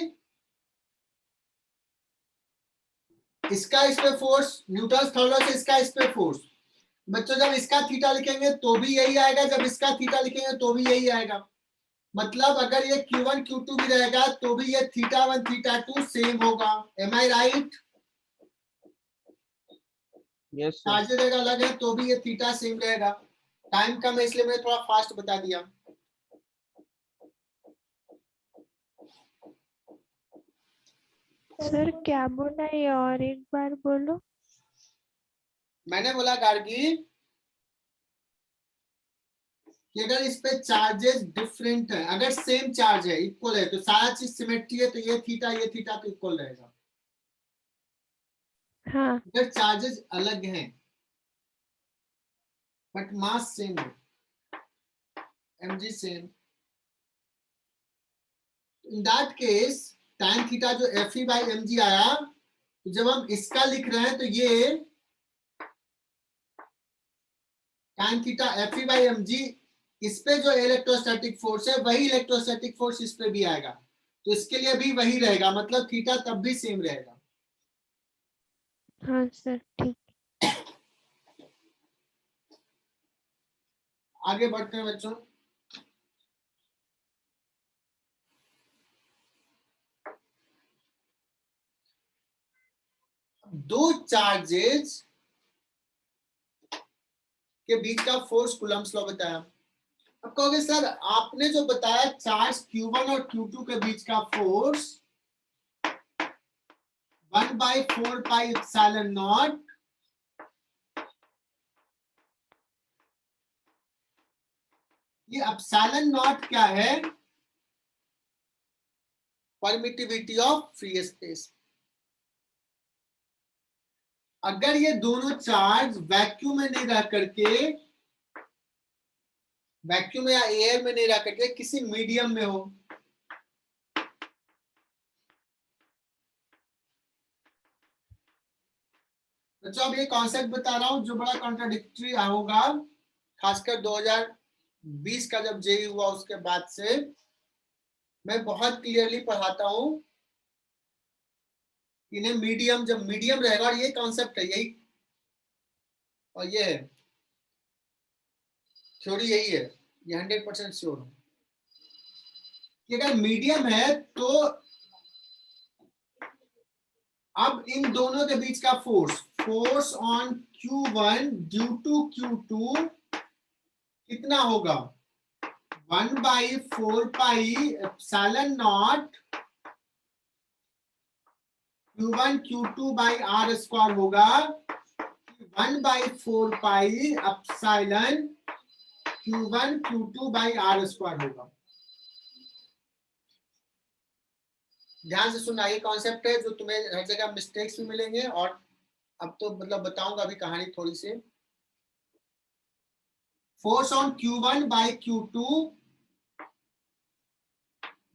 A: इसका इस पे फोर्स, न्यूटन्स थर्ड लॉ से इसका इस पे फोर्स। बच्चों जब इसका थीटा लिखेंगे तो भी यही आएगा, जब इसका थीटा लिखेंगे तो भी यही आएगा। मतलब अगर ये q1 q2 भी रहेगा तो भी ये थीटा 1 थीटा 2 सेम होगा। M I right?
C: Yes sir.
A: Charges अगर अलग है तो भी ये थीटा सेम रहेगा। टाइम कम है इसलिए मैंने थोड़ा फास्ट बता दिया।
B: सर क्या बोला ये, और एक बार बोलो।
A: मैंने बोला गार्गी कि अगर इस पे चार्जेस डिफरेंट है, अगर सेम चार्ज है, इक्वल है, तो सारा चीज सिमेट्री है, तो ये थीटा तो इक्वल रहेगा।
B: हाँ
A: अगर चार्जेस अलग हैं बट मास सेम है, mg same, in that case tan theta जो Fe बाई mg आया, तो जब हम इसका लिख रहे हैं तो ये tan theta Fe by mg, इस पे जो इलेक्ट्रोस्टैटिक फोर्स है वही इलेक्ट्रोस्टैटिक फोर्स इस पे भी आएगा, तो इसके लिए भी वही रहेगा, मतलब थीटा तब भी सेम रहेगा।
B: हाँ सर ठीक।
A: आगे बढ़ते हैं बच्चों। दो चार्जेस के बीच का फोर्स कूलम्ब्स लॉ बताया। अब कहोगे सर आपने जो बताया चार्ज Q1 और Q2 के बीच का फोर्स 1/4 पाई एप्सिलॉन नॉट, ये एप्सिलॉन नॉट क्या है? Permittivity of free space. अगर ये दोनों चार्ज वैक्यूम में नहीं रह करके, वैक्यूम या एयर में नहीं रह करके किसी मीडियम में हो, बच्चों अब ये कॉन्सेप्ट बता रहा हूं जो बड़ा कॉन्ट्राडिक्टरी होगा, खासकर 2020 का जब जेई हुआ उसके बाद से मैं बहुत क्लियरली पढ़ाता हूं। इन्हें मीडियम, जब मीडियम रहेगा, और ये कॉन्सेप्ट है यही, और ये थ्योरी यही है, ये 100% श्योर हूं कि अगर मीडियम है तो अब इन दोनों के बीच का force on Q1 due to Q2 कितना होगा? 1/4 pi epsilon naught Q1 Q2 by R square होगा 1/4 pi epsilon Q1 Q2 by R square होगा। ध्यान से सुनना, ये कॉन्सेप्ट है जो तुम्हें हर जगह मिस्टेक्स भी मिलेंगे, और अब तो मतलब बताऊंगा अभी कहानी थोड़ी सी। Force on Q1 by Q2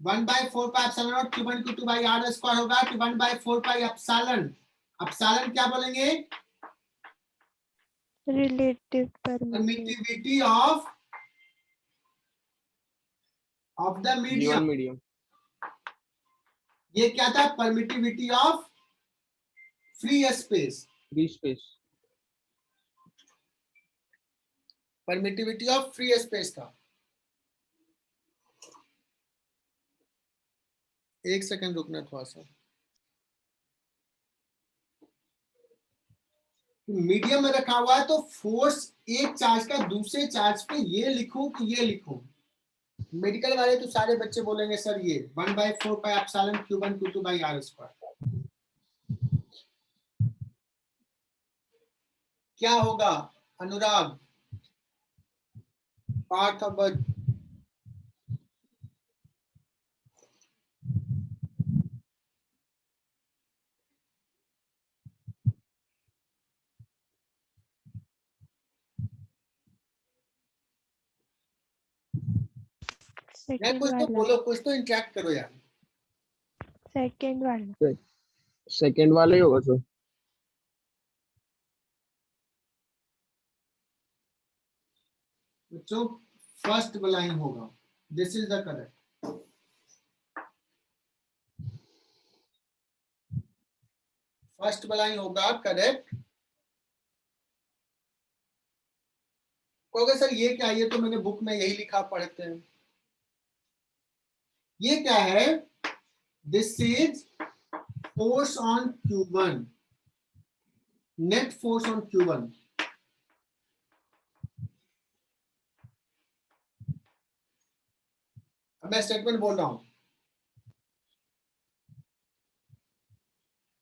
A: 1/4 pi epsilon naught Q1 Q2 by R square होगा कि 1/4 पाई एप्सिलॉन, एप्सिलॉन क्या बोलेंगे?
B: relative permittivity
A: permittivity of the medium.
C: Given medium.
A: ये क्या था? Permittivity of free space,
C: free space.
A: Permittivity of free space था। एक सेकंड रुकना थोड़ा सा। मीडियम में रखा हुआ है तो फोर्स एक चार्ज का दूसरे चार्ज पे ये लिखूं कि ये लिखूं? मेडिकल वाले तो सारे बच्चे बोलेंगे सर ये 1/4 pi epsilon Q1 Q2 by R square. क्या होगा अनुराग, पार्थ अवध? यार
B: second
A: कुछ तो
B: वाला
A: बोलो, कुछ तो इंटरेक्ट करो यार।
B: second वाला
C: सेकंड वाला ही होगा सर।
A: बच्चों फर्स्ट वाला ही होगा, this is the correct. First वाला ही होगा करेक्ट। कहोगे सर ये क्या, ये तो मैंने बुक में यही लिखा पढ़ते हैं। ये क्या है? This is force on Q1, net force on Q1। अब मैं स्टेटमेंट बोल रहा हूं।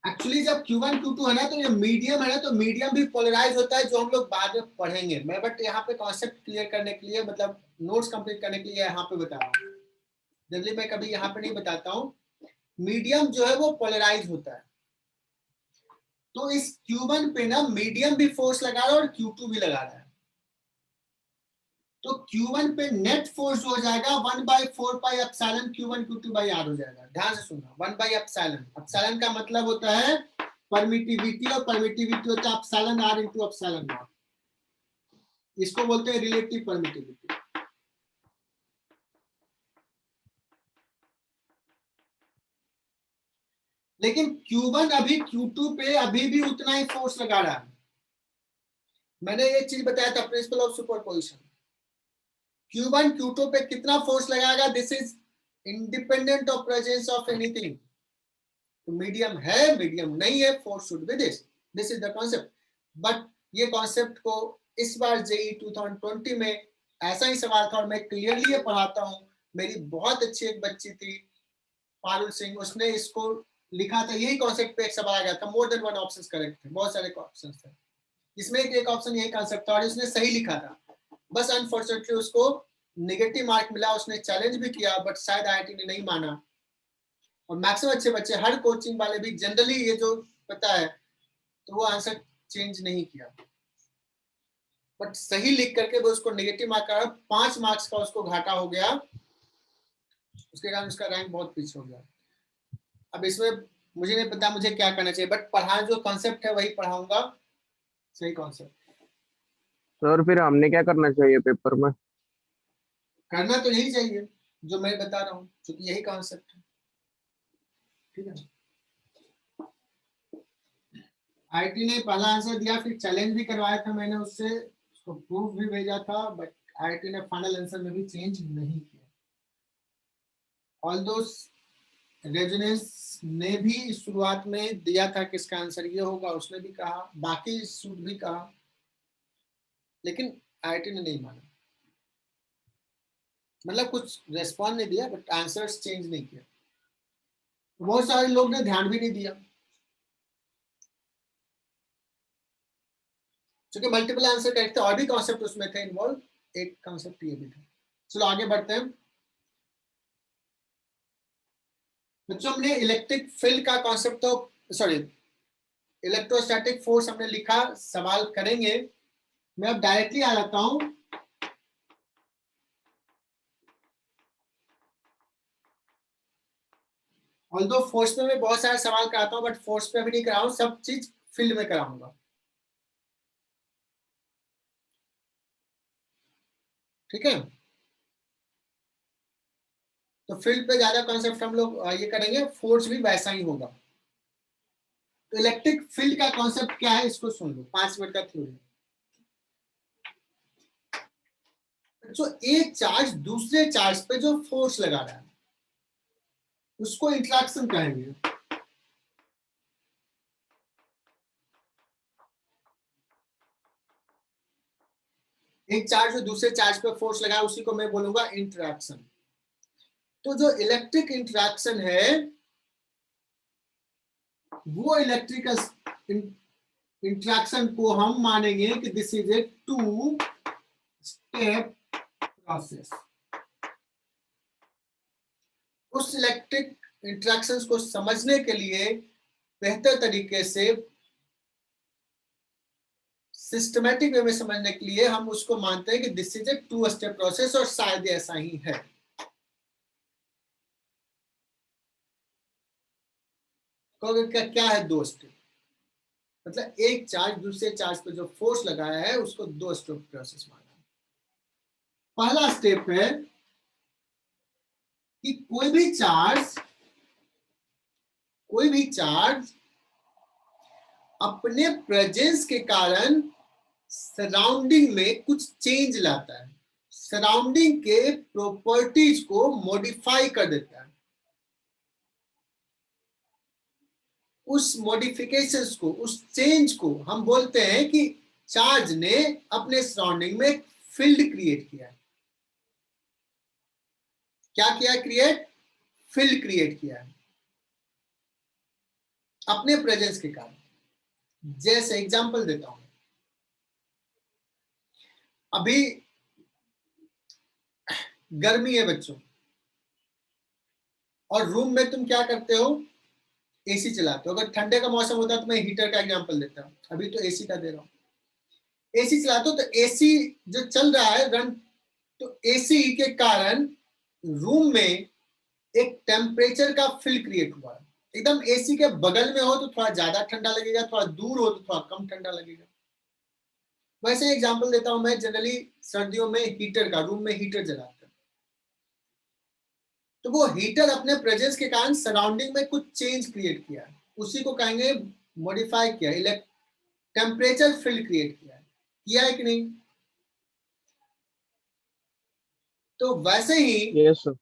A: एक्चुअली जब Q1 Q2 है ना तो ये मीडियम है ना, तो मीडियम भी पोलराइज होता है, जो हम लोग बाद में पढ़ेंगे। मैं बट यहाँ पे कॉन्सेप्ट क्लियर करने के लिए, मतलब नोट्स कंप्लीट करने के लिए यहाँ पे बता रहा हूँ। जनरली मैं कभी यहाँ पे नहीं बताता हूँ। मीडियम जो है वो पोलराइज होता है, तो इस Q1 पे ना मीडियम भी फोर्स लगा रहा है और Q2 भी लगा रहा है, तो Q1 पे नेट फोर्स हो जाएगा 1/4 pi epsilon Q1 Q2 by R हो जाएगा। ध्यान से सुनना, 1/एप्सिलॉन, एप्सिलॉन का मतलब होता है परमिटिविटी, और परमिटिविटी होता है epsilon R into epsilon not. इसको बोलते हैं रिलेटिव परमिटिविटी। लेकिन Q1 अभी Q2 पे अभी भी उतना ही फोर्स लगा रहा है। मैंने ये चीज बताया था, principal of superposition. Q1 Q2 पे कितना फोर्स लगाएगा, this is independent of presence of anything. तो मीडियम है, मीडियम नहीं है, force should be this is the concept. But ये कॉन्सेप्ट को इस बार जेई 2020 में ऐसा ही सवाल था, और मैं क्लियरली ये पढ़ाता हूँ। मेरी बहुत अच्छी एक बच्ची थी पारुल सिंह, उसने इसको लिखा था, यही कॉन्सेप्ट पे एक सवाल आ गया था। More than one options correct थे, बहुत सारे ऑप्शंस थे, इसमें एक ऑप्शन यही कॉन्सेप्ट था और उसने सही लिखा था। बस अनफॉर्चुनेटली उसको नेगेटिव मार्क मिला। उसने चैलेंज भी किया बट शायद आईआईटी ने नहीं माना। और मैक्सिमम अच्छे बच्चे, हर कोचिंग वाले भी जनरली ये जो पता है, तो वो आंसर चेंज नहीं किया, बट सही लिख करके वो उसको नेगेटिव मार्क आया, 5 मार्क्स का उसको घाटा हो गया। उसके कारण उसका रैंक बहुत पीछे हो गया। अब इसमें मुझे नहीं पता मुझे क्या करना चाहिए, बट पढ़ाना जो कॉन्सेप्ट है वही पढ़ाऊंगा, सही कॉन्सेप्ट।
C: सर फिर हमने क्या करना चाहिए पेपर में?
A: करना तो यही चाहिए जो मैं बता रहा हूँ, क्योंकि यही कॉन्सेप्ट है। ठीक है, आईटी ने पहला आंसर दिया, फिर चैलेंज भी करवाया था मैंने उससे, उसको प्रूफ भी भेजा था, बट आईटी ने फाइनल आंसर में भी चेंज नहीं किया। ऑल्दो रेजोनेंस ने भी शुरुआत में दिया था कि इसका आंसर ये होगा, उसने भी कहा, बाकी सूट भी कहा, लेकिन आईटी ने नहीं माना। मतलब कुछ रेस्पॉन्ड नहीं दिया बट आंसर्स चेंज नहीं किया। बहुत सारे लोग ने ध्यान भी नहीं दिया, क्योंकि मल्टीपल आंसर करेक्ट थे, और भी कॉन्सेप्ट उसमें थे इन्वॉल्व, एक कॉन्सेप्ट ये भी था। चलो आगे बढ़ते हैं बच्चों। हमने इलेक्ट्रिक फील्ड का कॉन्सेप्ट तो सॉरी इलेक्ट्रोस्टैटिक फोर्स हमने लिखा, सवाल करेंगे। मैं अब डायरेक्टली आ जाता हूं। ऑल्दो फोर्स में मैं बहुत सारे सवाल कराता हूं बट फोर्स पे अभी नहीं कराऊं, सब चीज फील्ड में कराऊंगा, ठीक है। तो फील्ड पे ज्यादा कॉन्सेप्ट हम लोग ये करेंगे, फोर्स भी वैसा ही होगा। तो इलेक्ट्रिक फील्ड का कॉन्सेप्ट क्या है इसको सुन लो, 5 मिनट का थ्योरी। जो एक चार्ज दूसरे चार्ज पे जो फोर्स लगा रहा है उसको इंटरेक्शन कहेंगे। एक चार्ज जो दूसरे चार्ज पे फोर्स लगा उसी को मैं बोलूंगा इंटरेक्शन। तो जो इलेक्ट्रिक इंटरेक्शन है वो इलेक्ट्रिकल इंटरेक्शन को हम मानेंगे कि this is a 2 step process. उस इलेक्ट्रिक इंटरेक्शंस को समझने के लिए बेहतर तरीके से सिस्टमैटिक वे में समझने के लिए हम उसको मानते हैं कि this is a 2 step process, और शायद ऐसा ही है। क्या है 2 स्टेप? मतलब एक चार्ज दूसरे चार्ज पे जो फोर्स लगाया है उसको 2 स्टेप प्रोसेस माना। पहला स्टेप है कि कोई भी चार्ज अपने प्रेजेंस के कारण सराउंडिंग में कुछ चेंज लाता है, सराउंडिंग के प्रॉपर्टीज को मॉडिफाई कर देता है। उस मॉडिफिकेशंस को, उस चेंज को हम बोलते हैं कि चार्ज ने अपने सराउंडिंग में फील्ड क्रिएट किया है। क्या किया? क्रिएट, फील्ड क्रिएट किया है अपने प्रेजेंस के कारण। जैसे एग्जांपल देता हूं, अभी गर्मी है बच्चों, और रूम में तुम क्या करते हो? एसी चलाते हो। अगर ठंडे का मौसम होता तो मैं हीटर का एग्जांपल देता हूं, अभी तो एसी का दे रहा हूं। एसी चलाते हो तो एसी जो चल रहा है रन, तो एसी के कारण रूम में एक टेम्परेचर का फील्ड क्रिएट हुआ है। एकदम एसी के बगल में हो तो थोड़ा ज्यादा ठंडा लगेगा, थोड़ा दूर हो तो थोड़ा कम ठंडा लगेगा। वैसे एग्जांपल देता हूं मैं, जनरली सर्दियों में हीटर का, रूम में हीटर जलाते हैं तो वो हीटर अपने प्रेजेंस के कारण सराउंडिंग में कुछ चेंज क्रिएट किया है, उसी को कहेंगे मॉडिफाई किया, टेम्परेचर फील्ड क्रिएट किया है कि नहीं? तो वैसे ही
C: यस सर।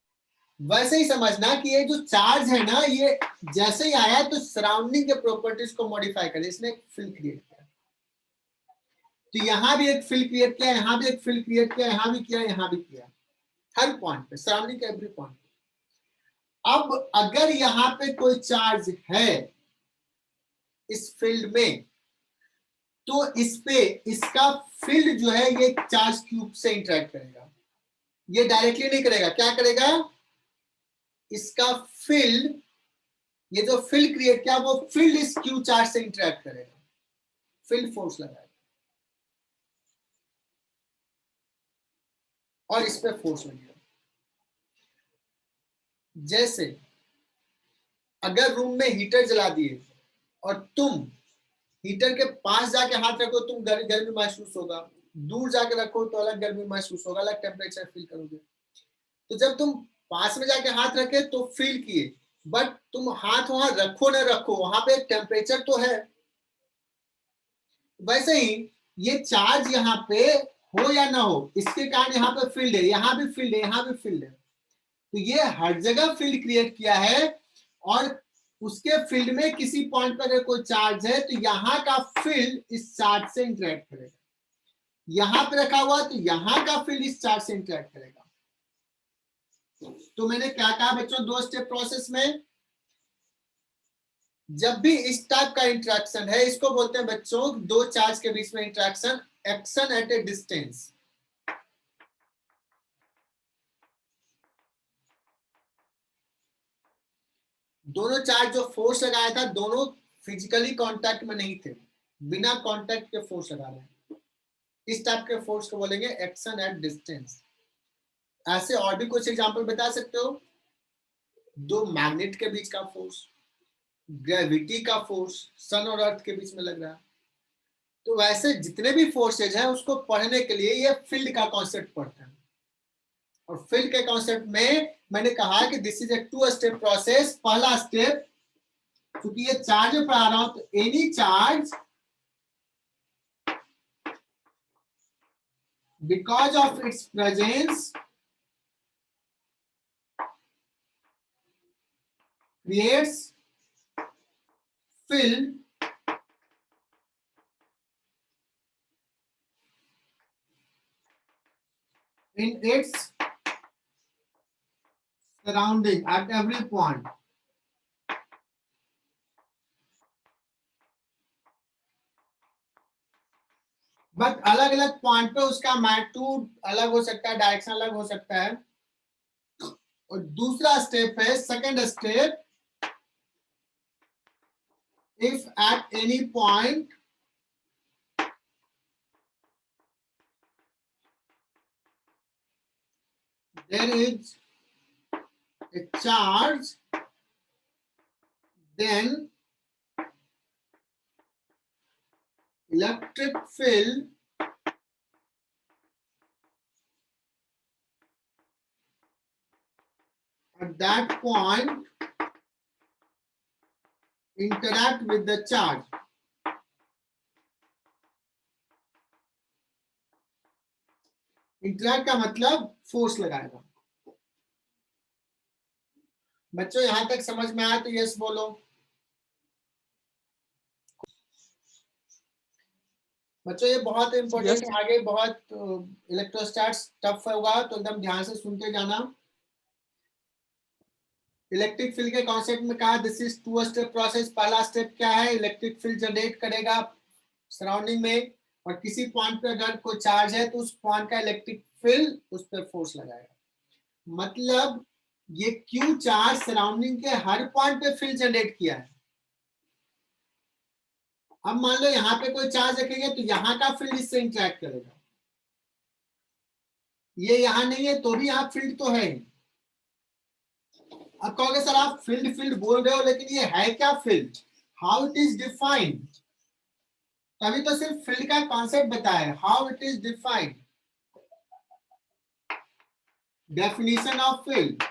A: वैसे ही समझना कि ये जो चार्ज है ना, ये जैसे ही आया तो सराउंडिंग के प्रॉपर्टीज को मॉडिफाई कर, इसने एक फील्ड क्रिएट किया। तो यहां भी एक फील्ड क्रिएट किया, यहां भी एक फील्ड क्रिएट किया, यहां भी किया, यहां भी किया, हर पॉइंट पे, सराउंडिंग के एवरी पॉइंट पे। अब अगर यहां पे कोई चार्ज है इस फील्ड में, तो इस पे इसका फील्ड जो है ये चार्ज क्यूब से इंटरेक्ट करेगा। ये डायरेक्टली नहीं करेगा, क्या करेगा? इसका फील्ड, ये जो फील्ड क्रिएट किया वो फील्ड इस क्यू चार्ज से इंटरेक्ट करेगा, फील्ड फोर्स लगाएगा और इस पे फोर्स लगेगा। जैसे अगर रूम में हीटर जला दिए और तुम हीटर के पास जाके हाथ रखो, तुम गर्मी महसूस होगा, दूर जाके रखो तो अलग गर्मी महसूस होगा, अलग टेम्परेचर फील करोगे। तो जब तुम पास में जाके हाथ रखे तो फील किए, बट तुम हाथ वहां रखो ना रखो, वहां पे टेम्परेचर तो है। वैसे ही ये चार्ज यहाँ पे हो या ना हो, इसके कारण यहाँ पे फील्ड है, यहाँ भी फील्ड है, यहाँ भी फील्ड है। तो ये हर जगह फील्ड क्रिएट किया है, और उसके फील्ड में किसी पॉइंट पर अगर कोई चार्ज है तो यहाँ का फील्ड इस चार्ज से इंटरेक्ट करेगा। यहाँ पे रखा हुआ तो यहाँ का फील्ड इस चार्ज से इंटरेक्ट करेगा। तो मैंने क्या कहा बच्चों, 2 स्टेप प्रोसेस में जब भी इस टाइप का इंटरेक्शन है, इसको बोलते हैं बच्चों 2 चार्ज के बीच में interaction, action at A distance. दोनों चार्ज जो फोर्स लगाया था, दोनों फिजिकली कांटेक्ट में नहीं थे, बिना कांटेक्ट के फोर्स लगा रहे हैं। इस टाइप के फोर्स को बोलेंगे एक्शन एट डिस्टेंस। ऐसे और भी कुछ एग्जांपल बता सकते हो? 2 मैग्नेट के बीच का फोर्स, ग्रेविटी का फोर्स सन और अर्थ के बीच में लग रहा है। तो वैसे जितने भी फोर्सेज हैं उसको पढ़ने के लिए ये फील्ड का कॉन्सेप्ट पढ़ते हैं। और फील्ड के कॉन्सेप्ट में मैंने कहा कि this is a 2 step process. पहला स्टेप, क्योंकि ये चार्ज में पढ़ा रहा हूं, तो any charge because of its presence creates field in its surrounding at every point. But अलग अलग पॉइंट पे उसका मैग्नीट्यूड अलग हो सकता है, डायरेक्शन अलग हो सकता है। और दूसरा स्टेप है, second step, if at any point there is a charge, then electric field at that point interact with the charge. Interact का मतलब फोर्स लगाएगा। बच्चों यहां तक समझ में आया तो यस बोलो। बच्चों ये बहुत इंपॉर्टेंट है, आगे बहुत इलेक्ट्रोस्टैट्स टफ होगा, तो एकदम ध्यान से सुनते जाना। इलेक्ट्रिक फील्ड के कॉन्सेप्ट में कहा दिस इज 2 स्टेप प्रोसेस। पहला स्टेप क्या है, इलेक्ट्रिक फील्ड जनरेट करेगा सराउंडिंग में, और किसी पॉइंट पे अगर कोई चार्ज है तो उस पॉइंट का इलेक्ट्रिक फील्ड उस पर फोर्स लगाएगा। मतलब ये क्यू चार्ज सराउंडिंग के हर पॉइंट पे फील्ड जनरेट किया है। अब मान लो यहाँ पे कोई चार्ज रखेंगे तो यहाँ का फील्ड इससे इंटरेक्ट करेगा। ये यहाँ नहीं है तो भी यहाँ फील्ड तो है। अब कहोगे सर आप फील्ड फील्ड बोल रहे हो, लेकिन ये है क्या field, how it is defined? तभी तो सिर्फ फील्ड का कॉन्सेप्ट बताया, how it is defined, definition of field.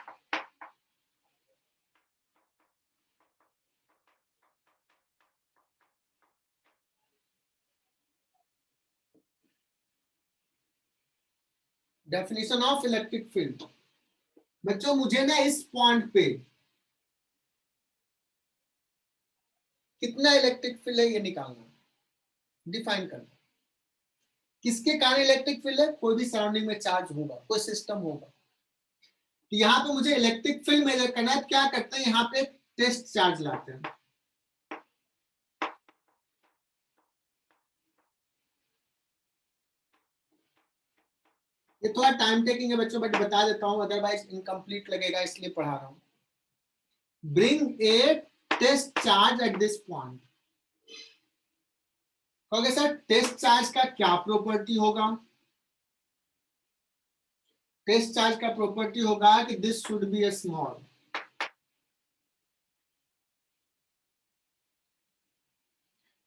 A: Definition of electric field. बच्चों मुझे ना इस पॉइंट पे कितना इलेक्ट्रिक फील्ड है ये निकालना, डिफाइन करना। किसके कारण इलेक्ट्रिक फील्ड है? कोई भी सराउंडिंग में चार्ज होगा, कोई सिस्टम होगा। तो यहाँ पे मुझे इलेक्ट्रिक फील्ड मेजर करना है। क्या करते हैं, यहाँ पे टेस्ट चार्ज लाते हैं। ये थोड़ा टाइम टेकिंग है बच्चों, बट बता देता हूं, अदरवाइज इनकम्प्लीट लगेगा, इसलिए पढ़ा रहा हूं। Bring a test charge at this point. कहोगे सर टेस्ट चार्ज का क्या प्रॉपर्टी होगा? टेस्ट चार्ज का प्रॉपर्टी होगा कि this should be a small,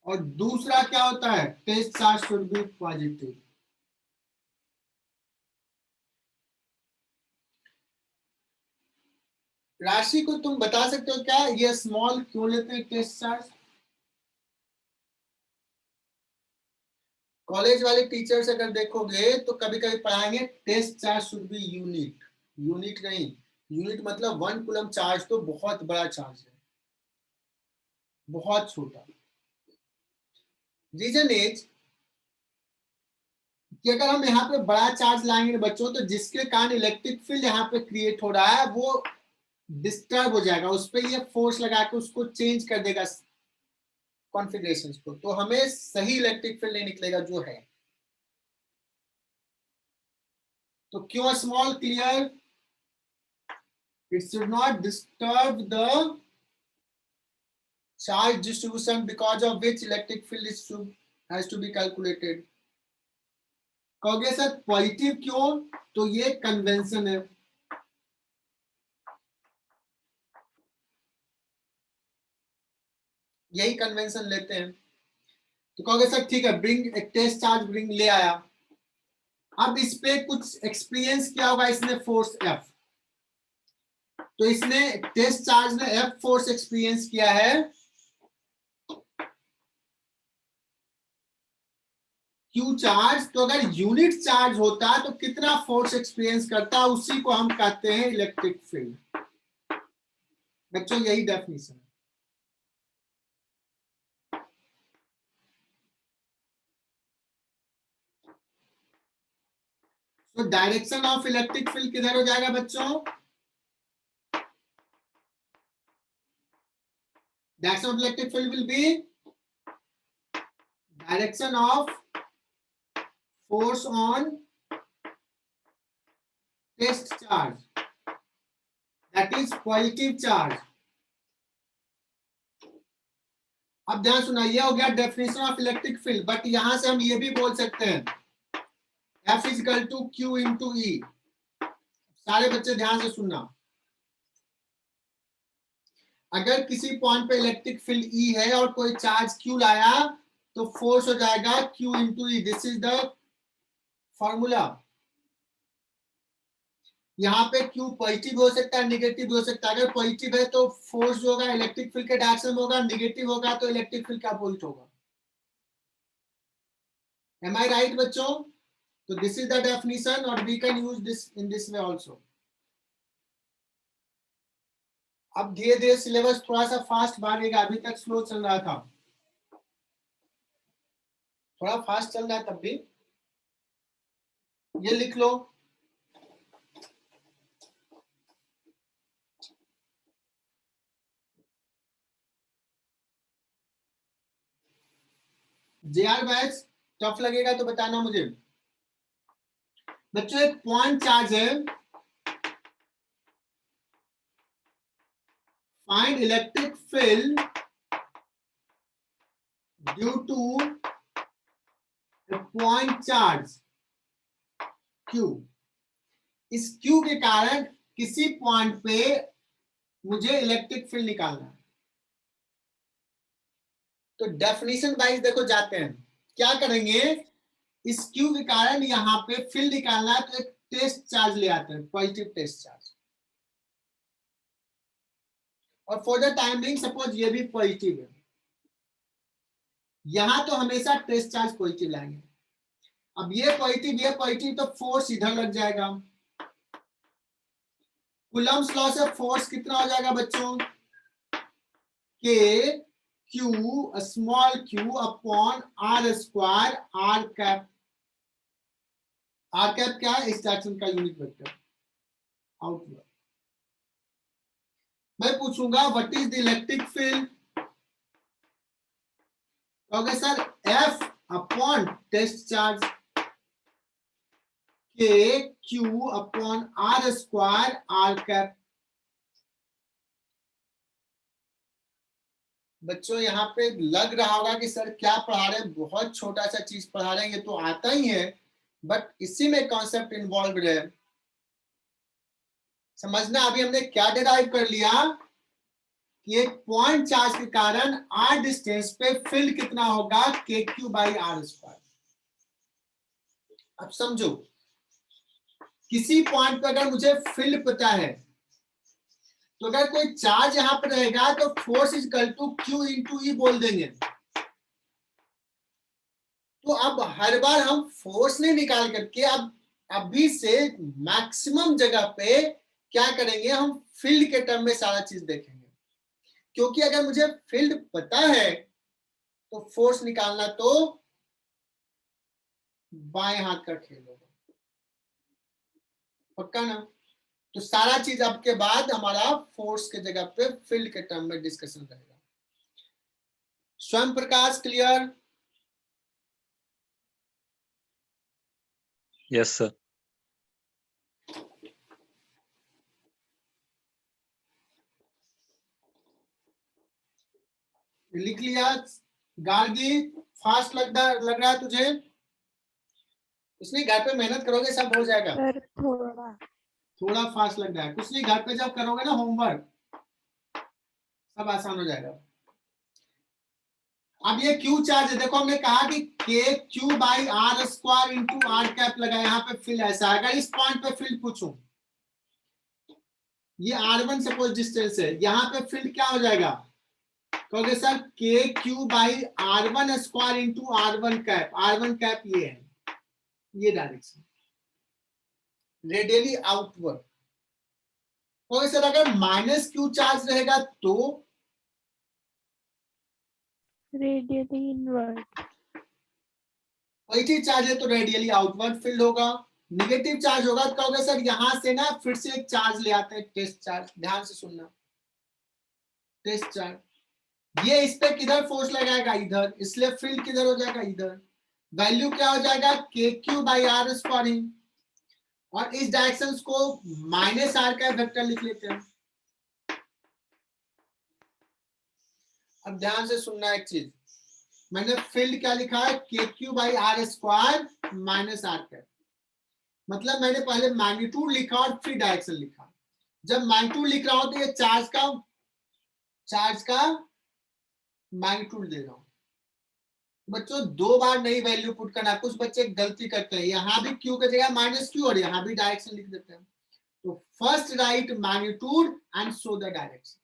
A: और दूसरा क्या होता है, test charge should be positive. Rashi को तुम बता सकते हो क्या, ये स्मॉल क्यों लेते हैं टेस्ट चार्ज? कॉलेज वाले टीचर्स अगर देखोगे तो कभी कभी पढ़ाएंगे test charge should be unit. Unit नहीं, यूनिट मतलब 1 कूलम चार्ज तो बहुत बड़ा चार्ज है, बहुत छोटा। रीजन इज कि अगर हम यहाँ पे बड़ा चार्ज लाएंगे बच्चों, तो जिसके कारण इलेक्ट्रिक फील्ड यहाँ पे क्रिएट हो रहा है वो डिस्टर्ब हो जाएगा, उस पर ये फोर्स लगा के उसको चेंज कर देगा कॉन्फ़िगरेशंस को, तो हमें सही इलेक्ट्रिक फील्ड नहीं निकलेगा जो है। तो क्यों small clear, it should not disturb the charge distribution because of which electric field has to be calculated. कहोगे सर पॉजिटिव क्यों, तो ये कन्वेंशन है। यही कन्वेंशन लेते हैं। तो कहोगे सर ठीक है, ब्रिंग एक टेस्ट चार्ज ब्रिंग ले आया, अब इस पे कुछ एक्सपीरियंस किया होगा इसने फोर्स F, तो इसने टेस्ट चार्ज ने F फोर्स एक्सपीरियंस किया है Q चार्ज, तो अगर यूनिट चार्ज होता तो कितना फोर्स एक्सपीरियंस करता, उसी को हम कहते हैं इलेक्ट्रिक फील्ड। बच्चों यही डेफिनेशन है। तो डायरेक्शन ऑफ इलेक्ट्रिक फील्ड किधर हो जाएगा बच्चों, direction of electric field will be direction of force on test charge, that is positive charge। अब ध्यान सुना, ये हो गया definition of electric field, but यहां से हम ये भी बोल सकते हैं F is equal to Q into E। सारे बच्चे ध्यान से सुनना, अगर किसी पॉइंट पे इलेक्ट्रिक फील्ड E है और कोई चार्ज Q लाया तो फोर्स हो जाएगा Q into E। This is the formula. यहाँ पे Q पॉजिटिव हो सकता है, नेगेटिव हो सकता है। अगर पॉजिटिव है तो फोर्स जो होगा इलेक्ट्रिक फील्ड के डायरेक्शन में होगा, नेगेटिव होगा तो इलेक्ट्रिक फील्ड का अपोजिट होगा। Am I right बच्चों? तो दिस इज द डेफिनेशन और we can use this in this way also. अब धीरे धीरे सिलेबस थोड़ा सा फास्ट भागेगा, अभी तक स्लो चल रहा था, थोड़ा फास्ट चल रहा है तब भी। ये लिख लो, JR बैच टफ लगेगा तो बताना मुझे। बच्चों एक पॉइंट चार्ज है, find electric field due two point charge Q। इस Q के कारण किसी पॉइंट पे मुझे इलेक्ट्रिक फील्ड निकालना है। तो डेफिनेशन वाइज देखो जाते हैं, क्या करेंगे, इस Q के कारण यहाँ पे फील्ड निकालना है, तो एक टेस्ट चार्ज ले आते हैं, पॉजिटिव टेस्ट चार्ज, और for the time being suppose ये भी पॉजिटिव है, यहां तो हमेशा टेस्ट चार्ज पॉजिटिव लाएंगे। अब ये पॉजिटिव तो फोर्स इधर लग जाएगा। कूलम्ब्स लॉ से फोर्स कितना हो जाएगा बच्चों, K Q small q upon R square R cap. R cap क्या है, इस डायरेक्शन का यूनिट वेक्टर आउटवर्ड। मैं पूछूंगा what is the electric field, कहोगे sir F upon test charge K Q upon R square R cap. बच्चों यहाँ पे लग रहा होगा कि सर क्या पढ़ा रहे हैं, बहुत छोटा सा चीज पढ़ा रहे हैं, ये तो आता ही है, बट इसी में कॉन्सेप्ट इन्वॉल्व है। समझना, अभी हमने क्या डिराइव कर लिया कि एक पॉइंट चार्ज के कारण r डिस्टेंस पे फील्ड कितना होगा, KQ बाई R स्क्वायर। अब समझो, किसी पॉइंट पे अगर मुझे फील्ड पता है, तो अगर कोई चार्ज यहां पर रहेगा तो force is equal to Q into E बोल देंगे। तो अब हर बार हम फोर्स नहीं निकाल करके अब अभी से मैक्सिमम जगह पे क्या करेंगे, हम फील्ड के टर्म में सारा चीज देखेंगे, क्योंकि अगर मुझे फील्ड पता है तो फोर्स निकालना तो बाएं हाथ का खेल होगा, पक्का ना? तो सारा चीज अब के बाद हमारा फोर्स के जगह पे फील्ड के टर्म में डिस्कशन रहेगा। स्वयं प्रकाश क्लियर?
D: Yes, sir.
A: लिख लिया? गार्गी फास्ट लग रहा है तुझे? इसलिए घर पे मेहनत करोगे सब हो जाएगा।
B: सर थोड़ा
A: थोड़ा फास्ट लग रहा है, कुछ नहीं, घर पे जब करोगे ना होमवर्क सब आसान हो जाएगा। अब ये क्यू चार्ज है, देखो हमने कहा कि k Q by r square into r cap लगा, यहाँ पे फिल ऐसा है। अगर इस पॉइंट पे फील्ड पूछूं, ये R1 सपोज डिस्टेंस है, यहाँ पे फील्ड क्या हो जाएगा? कहोगे सर के Q by R1 square into R1 cap. R1 cap ये है, ये डायरेक्शन रेडियली आउटवर्ड। तो सर अगर माइनस क्यू चार्ज रहेगा तो
B: रेडियली इनवर्ड।
A: पॉजिटिव चार्ज है तो रेडियली आउटवर्ड फील्ड होगा। नेगेटिव चार्ज होगा तो कहोगे सर यहां से ना फिर से एक चार्ज ले आते हैं, टेस्ट चार्ज। ध्यान से सुनना, टेस्ट चार्ज। ये इस पे किधर फोर्स लगाएगा? इधर, इसलिए फील्ड किधर हो जाएगा? इधर। वैल्यू क्या हो जाएगा? के क्यू बाई आर स्क्वायर। और इस डायरेक्शन को माइनस आर का वेक्टर लिख लेते हैं। अब ध्यान से सुनना एक चीज, मैंने फील्ड क्या लिखा है? K Q by r square minus r cap. मतलब मैंने पहले मैग्नीट्यूड लिखा और फिर डायरेक्शन लिखा। जब मैग्नीट्यूड लिख रहा हूं तो ये चार्ज का मैग्नीट्यूड दे रहा हूं। बच्चों दो बार नई वैल्यू पुट करना, कुछ बच्चे गलती करते हैं, यहां भी क्यू की जगह माइनस क्यू और यहां भी डायरेक्शन लिख देते हैं। तो first right magnitude and show the direction.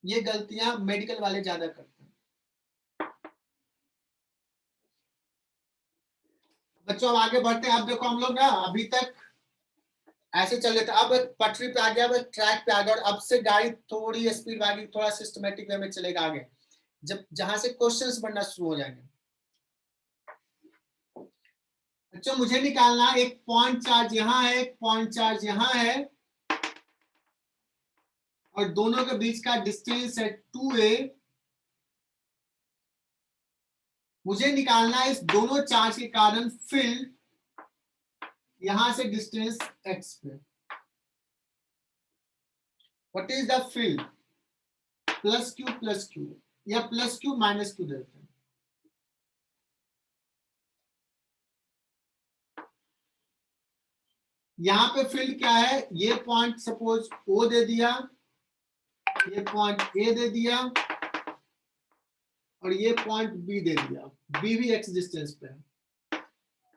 A: ये गलतियां मेडिकल वाले ज्यादा करते हैं। बच्चों अब आगे बढ़ते हैं। अब देखो हम लोग ना अभी तक ऐसे चल रहे थे, अब पटरी पे आ गया, अब ट्रैक पे आ गया, और अब से गाड़ी थोड़ी स्पीड में आगे, थोड़ा सिस्टमेटिक वे में चलेगा आगे, जब जहां से क्वेश्चंस बनना शुरू हो जाएंगे। बच्चों मुझे निकालना एक पॉइंट चार्ज यहाँ है, एक पॉइंट चार्ज यहाँ है, और दोनों के बीच का डिस्टेंस है 2a। मुझे निकालना है इस दोनों चार्ज के कारण फील्ड यहां से डिस्टेंस x पे। What is the field? Plus Q या प्लस क्यू माइनस क्यू देते हैं। यहाँ पे फील्ड क्या है? ये पॉइंट सपोज O दे दिया, ये पॉइंट A दे दिया, और ये पॉइंट B दे दिया। B भी x डिस्टेंस पे है।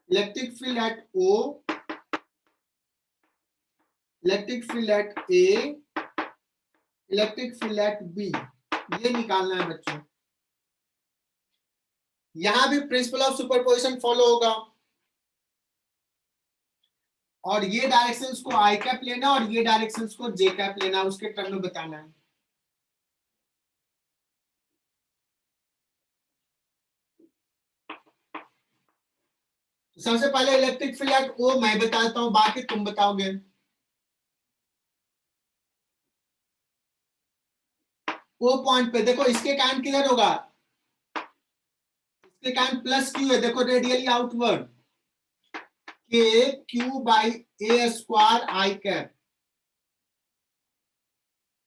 A: Electric field eight O, electric field eight A, electric field eight B, ये निकालना है बच्चों। यहां भी प्रिंसिपल ऑफ सुपरपोजिशन फॉलो होगा, और ये डायरेक्शंस को आई कैप लेना और ये डायरेक्शंस को जे कैप लेना, उसके टर्म में बताना है। सबसे पहले इलेक्ट्रिक फील्ड एट O मैं बताता हूं, बाकी तुम बताओगे। O पॉइंट पे देखो, इसके कारण किधर होगा? इसके कारण प्लस क्यू है, देखो रेडियली आउटवर्ड, के Q by a square I cap.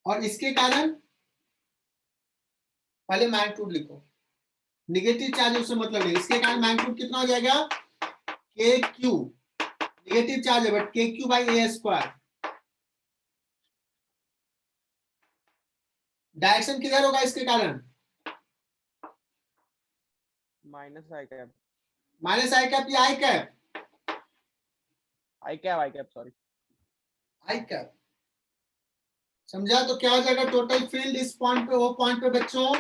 A: और इसके कारण पहले मैग्नीट्यूड लिखो, नेगेटिव चार्ज उससे मतलब नहीं, इसके कारण मैग्नीट्यूड कितना हो जाएगा? के क्यू, नेगेटिव चार्ज है बट के Q by a square. Direction किधर होगा इसके कारण?
C: Minus I cap,
A: minus I cap या आई कैप?
C: आई कैप सॉरी,
A: आई कैप। समझा? तो क्या हो जाएगा टोटल फील्ड इस पॉइंट पे, वो पॉइंट पे बच्चों,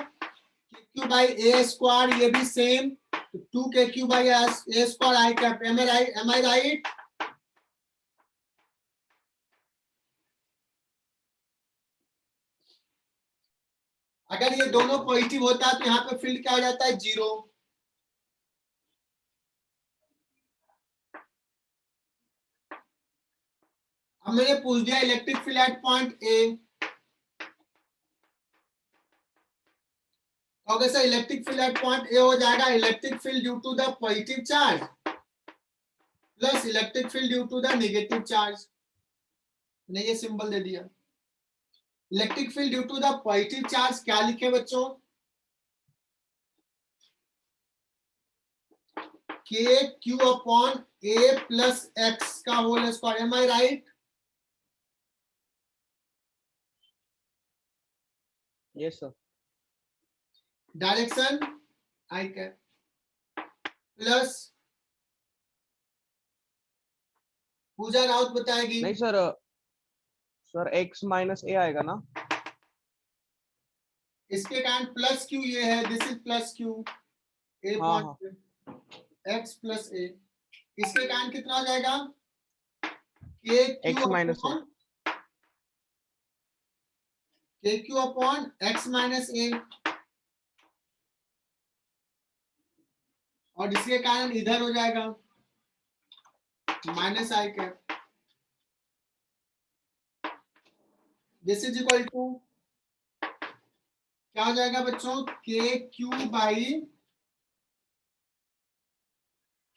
A: क्यू बाई ए स्क्वायर, ये भी सेम, तो 2 K Q by a square I cap. Am I right? अगर ये दोनों पॉजिटिव होता है तो यहाँ पे फील्ड क्या हो जाता है? 0। अब मैंने पूछ दिया electric field at point A, okay sir, electric field at point A हो जाएगा electric field due to the positive charge plus electric field due to the negative charge. मैंने ये सिंबल दे दिया। Electric field due to the positive charge क्या लिखे बच्चों, K Q upon A plus X का whole square. Am I right?
C: Yes, sir.
A: Direction I cap plus Puja Raut बताएगी।
C: नहीं सर, सर x माइनस ए आएगा ना?
A: इसके कारण प्लस क्यू ये है, this is plus Q A
C: हाँ,
A: पॉइंट एक्स प्लस ए। इसके कारण कितना हो जाएगा, के
C: X minus A।
A: K Q upon X minus A, और इसके कारण इधर हो जाएगा minus I cap. This is equal to क्या हो जाएगा बच्चों, K Q by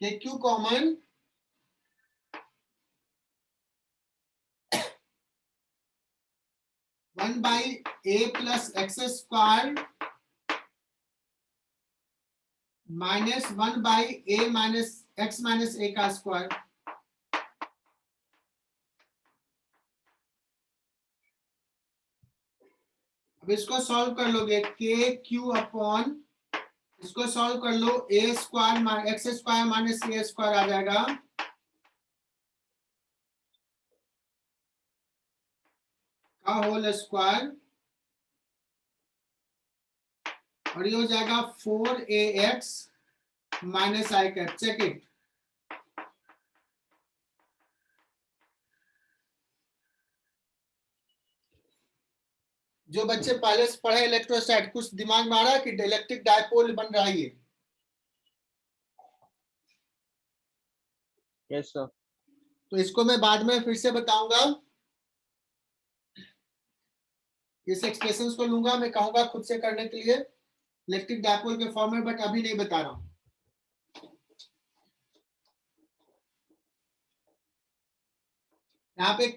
A: K Q common one by A plus X square minus one by A minus X minus A का स्क्वायर। अब इसको सॉल्व कर लोगे, के क्यू अपॉन, इसको सॉल्व कर लो, a square x square minus a square आ जाएगा का होल स्क्वायर, और ये हो जाएगा 4ax minus I cap. Check it. जो बच्चे पहले से पढ़े इलेक्ट्रोस्टैट, कुछ दिमाग में आ रहा है कि इलेक्ट्रिक डायपोल बन रहा है ये?
C: Yes, sir.
A: तो इसको मैं बाद में फिर से बताऊंगा, इस एक्सप्रेशंस को लूंगा, मैं कहूंगा खुद से करने के लिए इलेक्ट्रिक डायपोल के फॉर्म में, बट अभी नहीं बता रहा हूं। यहाँ पे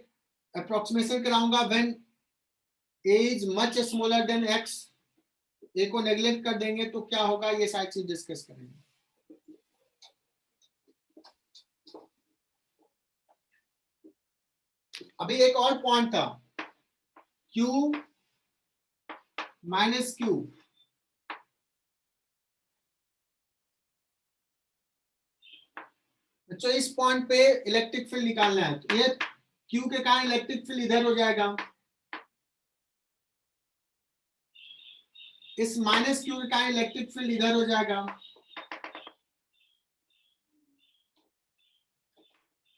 A: अप्रोक्सीमेशन कराऊंगा, when a is much smaller than x, a को नेग्लेक्ट कर देंगे तो क्या होगा, ये सारी चीज डिस्कस करेंगे। अभी एक और पॉइंट था, q माइनस क्यू। बच्चों इस पॉइंट पे इलेक्ट्रिक फील्ड निकालना है, तो ये q के कारण इलेक्ट्रिक फील्ड इधर हो जाएगा, इस माइनस क्यू के कारण इलेक्ट्रिक फील्ड इधर हो जाएगा।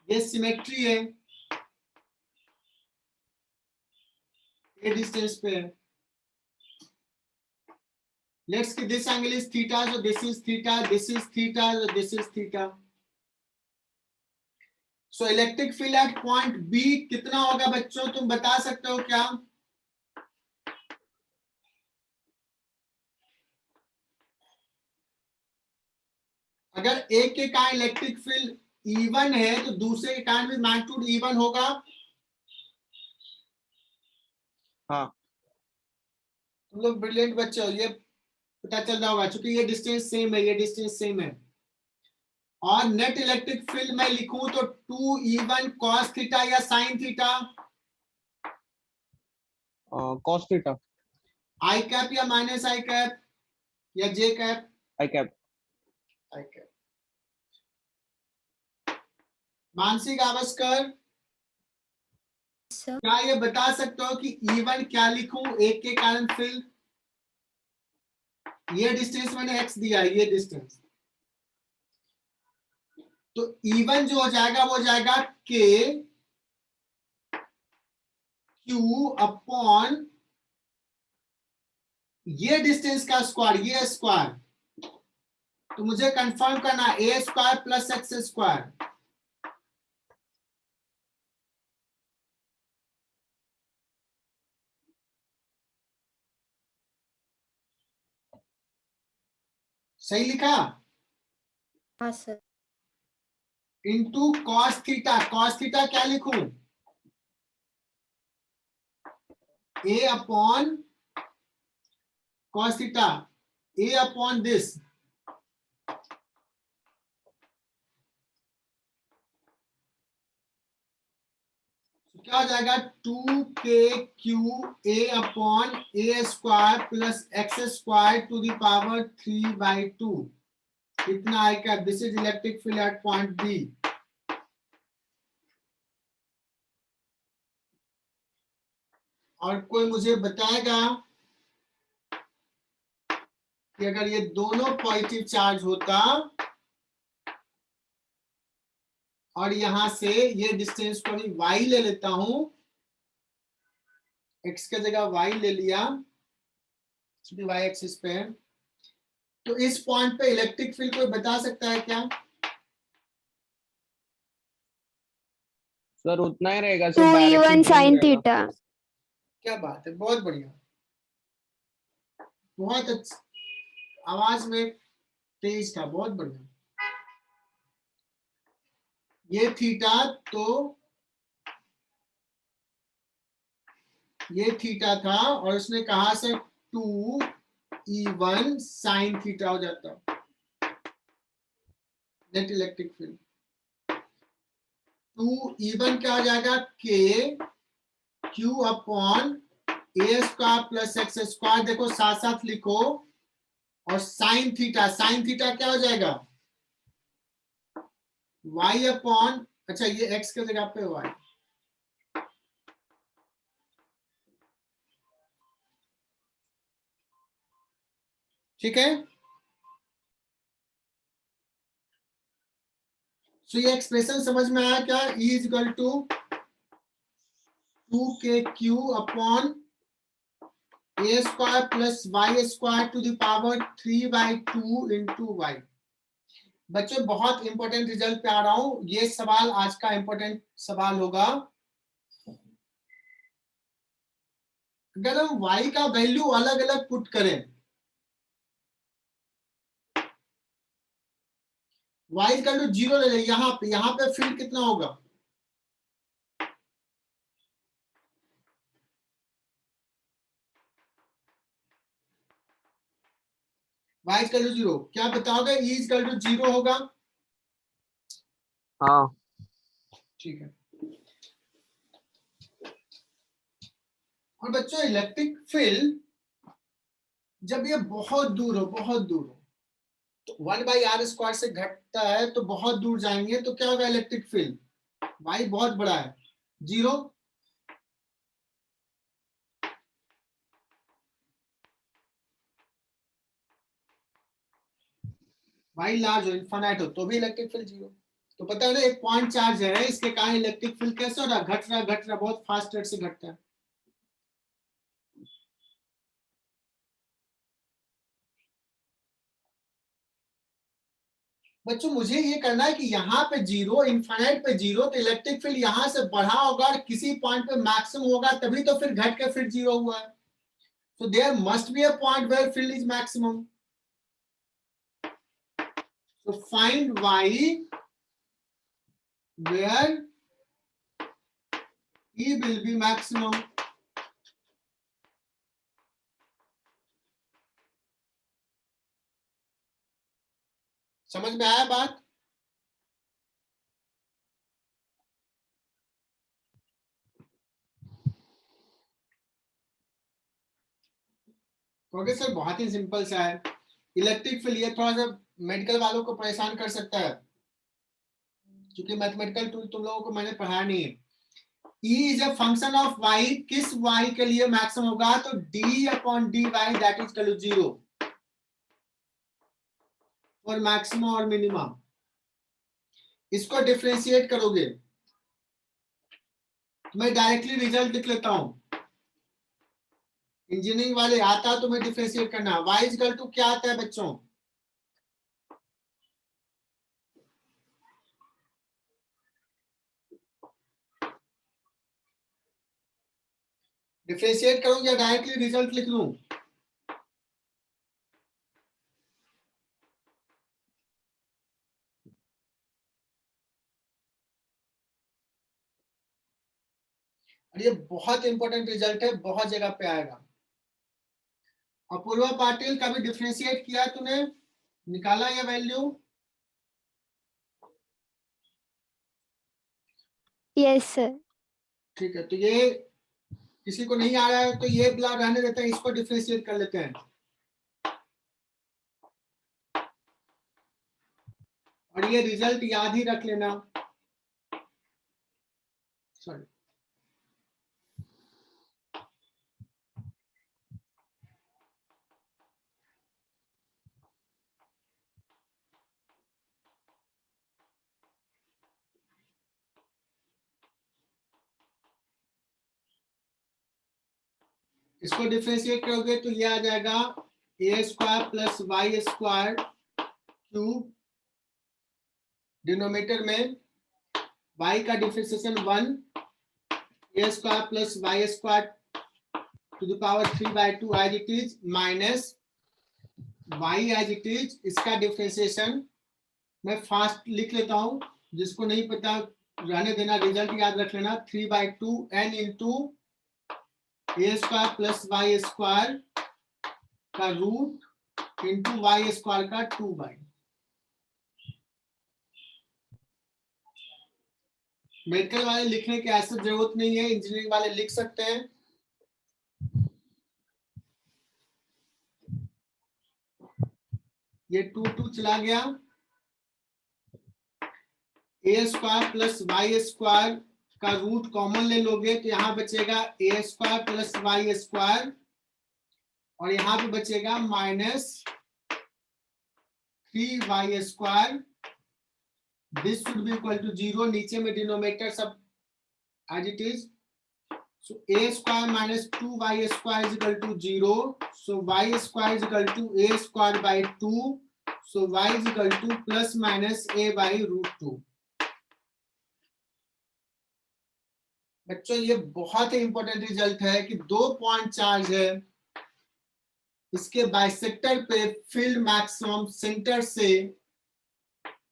A: ये सिमेट्री है, ये डिस्टेंस पे है। लेट्स कि this angle is theta, so this is theta, this is theta, so this is theta. So electric field at point B कितना होगा बच्चों, तुम बता सकते हो क्या? अगर एक के कारण इलेक्ट्रिक फील्ड E1 है तो दूसरे के कारण भी मैग्नीट्यूड E1 होगा।
C: हाँ।
A: तुम लोग ब्रिलियंट बच्चे हो, ये पता चल रहा होगा, क्योंकि ये डिस्टेंस सेम है, ये डिस्टेंस सेम है। और नेट इलेक्ट्रिक फील्ड मैं लिखूं तो 2E1 cos थीटा या sin theta,
C: Cos theta,
A: I cap या माइनस आई कैप या J cap?
C: I cap.
A: I cap. Mansik Awaskar, क्या ये बता सकते हो कि E1 क्या लिखूं एक के कारण फील्ड? ये डिस्टेंस मैंने x दिया है, ये डिस्टेंस, तो E1 जो हो जाएगा वो हो जाएगा k q अपॉन ये डिस्टेंस का स्क्वायर, ये स्क्वायर। तो मुझे कंफर्म करना a square plus x square, सही लिखा?
F: हाँ sir.
A: Into cos theta, cos theta क्या लिखूं? A upon cos theta, A upon this, क्या हो जाएगा? 2k A upon A square plus X square to the power 3/2, इतना आएगा। This is electric field at point B. और कोई मुझे बताएगा कि अगर ये दोनों पॉजिटिव चार्ज होता और यहां से ये डिस्टेंस को भी y ले लेता हूं, x की जगह y ले लिया y एक्सिस पे, तो इस पॉइंट पे इलेक्ट्रिक फील्ड कोई बता सकता है क्या?
C: सर उतना ही रहेगा,
B: 2
C: सिर्फ डायरेक्शन
B: E1
C: चेंज
B: sin
C: रहेगा।
B: theta।
A: क्या बात है, बहुत बढ़िया, बहुत अच्छा, आवाज में तेज था, बहुत बढ़िया। ये थीटा, तो ये थीटा था और उसने कहा से 2E1 sin थीटा हो जाता नेट इलेक्ट्रिक फील्ड। 2E1 क्या हो जाएगा? Q अपॉन ए स्क्वायर प्लस एक्स स्क्वायर, देखो साथ साथ लिखो, और साइन थीटा, साइन थीटा क्या हो जाएगा? y अपॉन, अच्छा ये x की जगह पे y, ठीक है। सो ये एक्सप्रेशन समझ में आया क्या? E is equal to 2kq upon A square plus Y square to the power 3/2 into y. बच्चों बहुत इंपॉर्टेंट रिजल्ट पे आ रहा हूं, ये सवाल आज का इंपॉर्टेंट सवाल होगा। अगर हम y का वैल्यू अलग अलग पुट करें, y इक्वल टू 0 ले लें, यहाँ पे फील्ड कितना होगा? y इक्वल टू 0, क्या बताओगे? E इक्वल टू 0 होगा?
C: हाँ
A: ठीक है। और बच्चों इलेक्ट्रिक फील्ड जब ये बहुत दूर हो, बहुत दूर हो, तो 1/r² से घटता है, तो बहुत दूर जाएंगे तो क्या होगा? इलेक्ट्रिक फील्ड y बहुत बड़ा है, 0। y लार्ज हो, इनफाइनाइट हो, तो भी इलेक्ट्रिक फील्ड 0। तो पता है ना, एक पॉइंट चार्ज है, इसके कारण इलेक्ट्रिक फील्ड कैसे हो रहा? घट रहा, बहुत फास्ट रेट से घटता है। बच्चों मुझे ये करना है कि यहाँ पे 0, इनफाइनाइट पे 0, तो इलेक्ट्रिक फील्ड यहाँ से बढ़ा होगा और किसी पॉइंट पे मैक्सिमम होगा, तभी तो फिर घट के फिर 0 हुआ है। So there must be a point where field is maximum. So find y where E will be maximum. समझ में आया बात? ओके सर, बहुत ही सिंपल सा है। इलेक्ट्रिक फील्ड ये थोड़ा सा मेडिकल वालों को परेशान कर सकता है, क्योंकि मैथमेटिकल टूल तुम लोगों को मैंने पढ़ाया नहीं है। E is a function of y, किस y के लिए मैक्सिमम होगा? तो d upon dy that is equal to 0 for maximum और मिनिमम। इसको डिफरेंशिएट करोगे, मैं डायरेक्टली रिजल्ट लिख लेता हूं। इंजीनियरिंग वाले आता है तुम्हें डिफरेंशिएट करना। y इज इक्वल टू क्या आता है बच्चों? डिफरेंशिएट करूं या डायरेक्टली रिजल्ट लिख लूं? और ये बहुत इंपॉर्टेंट रिजल्ट है, बहुत जगह पे आएगा। अपूर्वा पाटिल का भी डिफरेंशिएट किया तूने, निकाला ये वैल्यू?
B: Yes sir.
A: ठीक है, तो ये किसी को नहीं आ रहा है तो ये ब्ला रहने देते हैं, इसको डिफरेंशिएट कर लेते हैं। और ये रिजल्ट याद ही रख लेना। सॉरी, इसको डिफरेंशिएट करोगे तो ये आ जाएगा A square plus Y square cube, denominator में y का differentiation 1, A square plus Y square to the power 3/2 as it is, minus y as it is, इसका डिफरेंशिएशन मैं फास्ट लिख लेता हूं, जिसको नहीं पता रहने देना, रिजल्ट याद रख लेना, 3/2 n इंटू ए स्क्वायर प्लस वाई स्क्वायर का रूट इंटू वाई स्क्वायर का 2/। मेडिकल वाले लिखने की ऐसी जरूरत नहीं है, इंजीनियरिंग वाले लिख सकते हैं। ये 2 चला गया, a square plus Y square का रूट कॉमन ले लोगे तो यहां बचेगा a square plus Y square, और यहां पे बचेगा minus 3y square, this should be equal to 0, नीचे में डिनोमिनेटर सब as it is, so a square minus 2y square is equal to 0, so y square is equal to a square by 2, so y is equal to plus minus a by root 2। बच्चों ये बहुत ही इंपॉर्टेंट रिजल्ट है कि 2 पॉइंट चार्ज है, इसके बाइसेक्टर पे फील्ड मैक्सिमम सेंटर से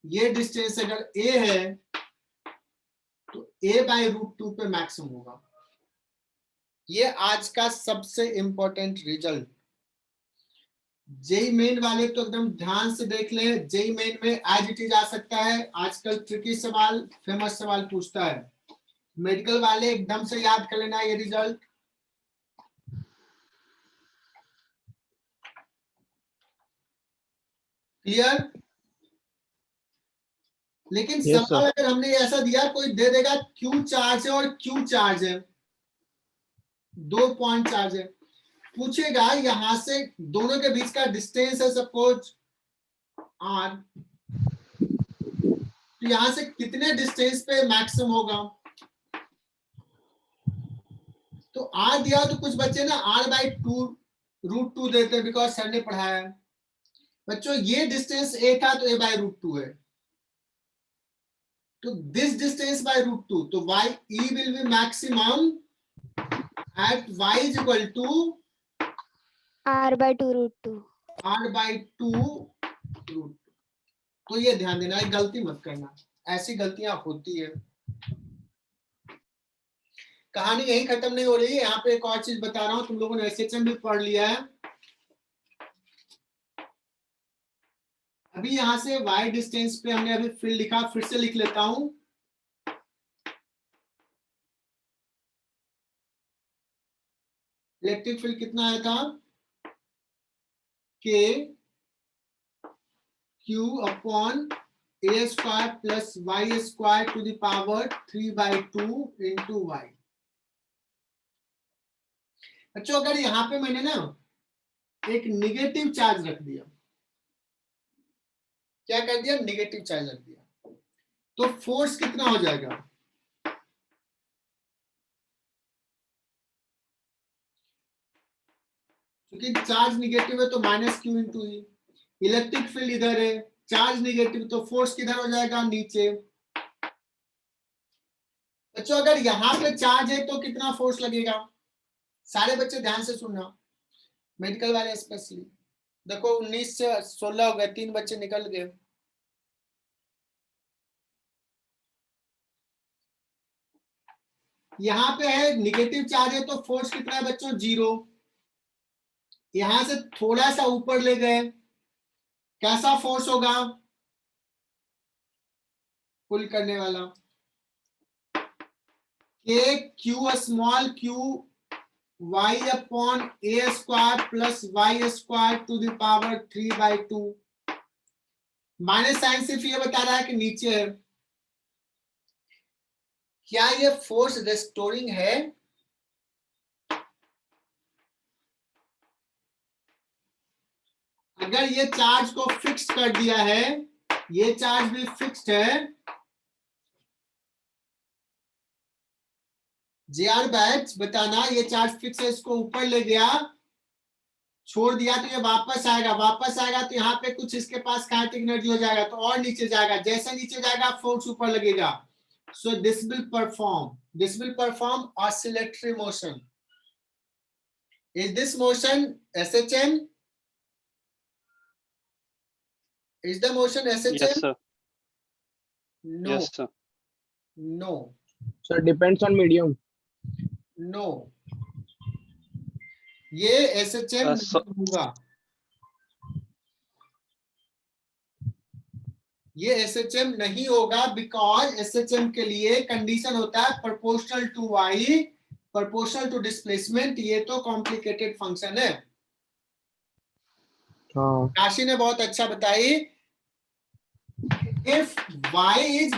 A: ये डिस्टेंस अगर a है तो a बाई रूट 2 पे मैक्सिमम होगा। ये आज का सबसे इंपॉर्टेंट रिजल्ट। जेई मेन वाले तो एकदम ध्यान से देख ले, जेई मेन में एज इट इज आ सकता है, आजकल ट्रिकी सवाल, फेमस सवाल पूछता है। मेडिकल वाले एकदम से याद कर लेना ये रिजल्ट। क्लियर? लेकिन
C: Yes,
A: सवाल अगर हमने ऐसा दिया, कोई दे देगा क्यू चार्ज है और क्यू चार्ज है, 2 पॉइंट चार्ज है, पूछेगा यहां से दोनों के बीच का डिस्टेंस है सपोज r, तो यहां से कितने डिस्टेंस पे मैक्सिमम होगा? तो r दिया तो कुछ बच्चे ना r/2 रूट 2 देते हैं, बिकॉज सर ने पढ़ाया है। बच्चों ये डिस्टेंस a था तो a बाई रूट 2 है, तो दिस डिस्टेंस बाय रूट 2, तो y e will be maximum at y is equal to
B: r/2 root 2।
A: r/2 root 2। तो ये ध्यान देना, एक गलती मत करना, ऐसी गलतियां होती है। कहानी यही खत्म नहीं हो रही है, यहाँ पे एक और चीज बता रहा हूं, तुम लोगों ने एसएचएम भी पढ़ लिया है। अभी यहां से y डिस्टेंस पे हमने अभी फील्ड लिखा, फिर से लिख लेता हूं। इलेक्ट्रिक फील्ड कितना आया था? k q upon a square plus y square to the power 3/2 into y। बच्चों अगर यहां पे मैंने ना एक निगेटिव चार्ज रख दिया, क्या कर दिया? निगेटिव चार्ज रख दिया, तो फोर्स कितना हो जाएगा? क्योंकि चार्ज निगेटिव है तो माइनस क्यू इंटू ई। इलेक्ट्रिक फील्ड इधर है, चार्ज निगेटिव, तो फोर्स किधर हो जाएगा? नीचे। बच्चों अगर यहां पे चार्ज है तो कितना फोर्स लगेगा? सारे बच्चे ध्यान से सुनना, मेडिकल वाले स्पेशली। देखो 19 से 16 हो गए, 3 बच्चे निकल गए। यहाँ पे है निगेटिव चार्ज है तो फोर्स कितना है बच्चों 0। यहां से थोड़ा सा ऊपर ले गए, कैसा फोर्स होगा पुल करने वाला, K Q small Q y upon a square plus y square to the power 3/2। Minus sign सिर्फ ये बता रहा है कि नीचे है। क्या ये फोर्स रेस्टोरिंग है? अगर ये चार्ज को फिक्स कर दिया है, ये चार्ज भी फिक्स्ड है, जेआर बैच बताना ये चार्ज फिक्स है, इसको ऊपर ले गया छोड़ दिया तो ये वापस आएगा, वापस आएगा तो यहाँ पे कुछ इसके पास काइनेटिक एनर्जी हो जाएगा तो और नीचे जाएगा, जैसे नीचे जाएगा फोर्स ऊपर लगेगा। So this will perform oscillatory motion. Is this motion SHM? Is the motion SHM?
D: Yes, sir.
A: No.
D: Yes, sir.
A: No.
C: So it depends on medium.
A: No. ये SHM
D: So-
A: नहीं होगा, ये SHM नहीं होगा बिकॉज SHM के लिए कंडीशन होता है proportional to y, proportional to displacement. ये तो कॉम्प्लिकेटेड फंक्शन है।
C: हाँ
A: काशी ने बहुत अच्छा बताई, if y is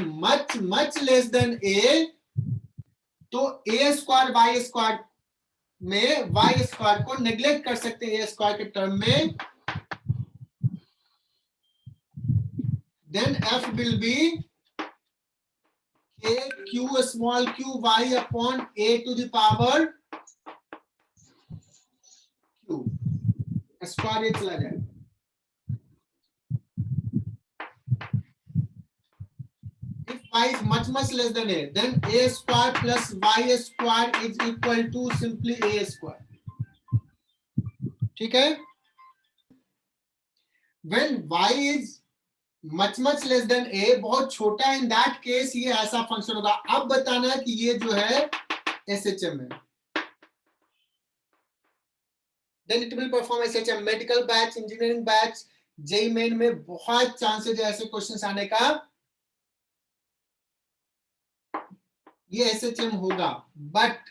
A: much less than a तो a स्क्वायर y स्क्वायर में y स्क्वायर को नेग्लेक्ट कर सकते हैं a स्क्वायर के टर्म में, then f will be k q small q y upon a to the power q, square ये चला जाएगा। If y is much less than a, then a square plus y square is equal to simply a square. ठीक है? When y is much less than a, बहुत छोटा, in that case ये ऐसा फंक्शन होगा। अब बताना कि ये जो है SHM है, then it will perform SHM। Medical batch, engineering batch, JEE main में बहुत चांसेस है ऐसे क्वेश्चंस आने का, ये SHM होगा। बट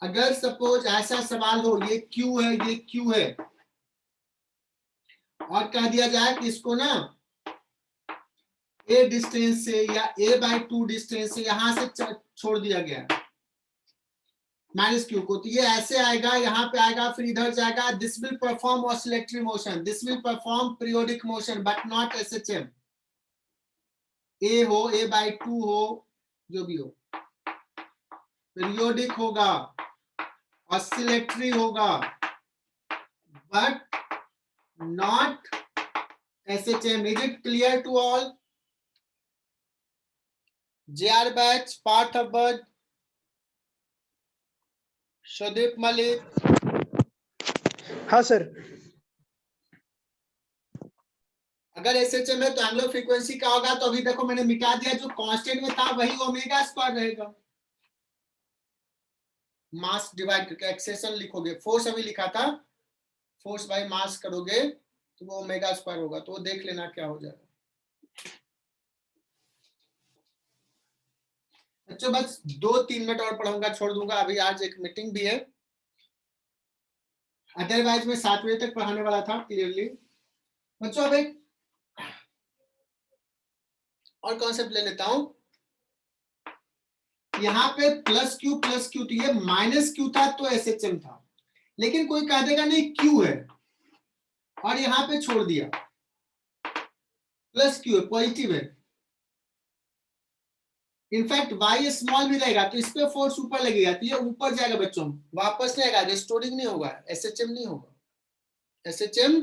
A: अगर सपोज ऐसा सवाल हो, ये Q है, ये Q है, और कह दिया जाए कि इसको ना a डिस्टेंस से या a/2 डिस्टेंस से यहां से छोड़ दिया गया माइनस क्यू को, तो ये ऐसे आएगा, यहाँ पे आएगा, फिर इधर जाएगा। This will perform oscillatory motion, this will perform periodic motion but not SHM। a हो, a/2 हो, जो भी हो, पीरियोडिक होगा, ऑसिलेटरी होगा, but not SHM। Is it clear to all? JR batch, Parth Abad, Shadip Malik।
E: हाँ सर।
A: अगर SHM है तो एंगुलर फ्रीक्वेंसी क्या होगा? तो अभी देखो मैंने मिटा दिया, जो कांस्टेंट में था वही ओमेगा स्क्वायर रहेगा। मास डिवाइड करके एक्सेशन लिखोगे, फोर्स अभी लिखा था, फोर्स बाय मास करोगे तो वो ओमेगा स्क्वायर होगा, तो वो देख लेना क्या हो जाएगा। बच्चों बस 2-3 मिनट और पढ़ाऊंगा, छोड़ दूंगा, अभी आज एक मीटिंग भी है, अदरवाइज मैं 7 बजे तक पढ़ाने वाला था क्लियरली। बच्चों अब एक और कॉन्सेप्ट ले लेता हूं। यहाँ पे प्लस क्यू तो ये माइनस क्यू था तो SHM था, लेकिन कोई कह देगा नहीं क्यू है और यहाँ पे छोड़ दिया, प्लस क्यू है, पॉजिटिव है, इनफैक्ट y स्मॉल भी रहेगा तो इस पे फोर्स ऊपर लगेगा तो ये ऊपर जाएगा बच्चों, वापस नहीं आएगा, रिस्टोरिंग नहीं होगा, SHM नहीं होगा, SHM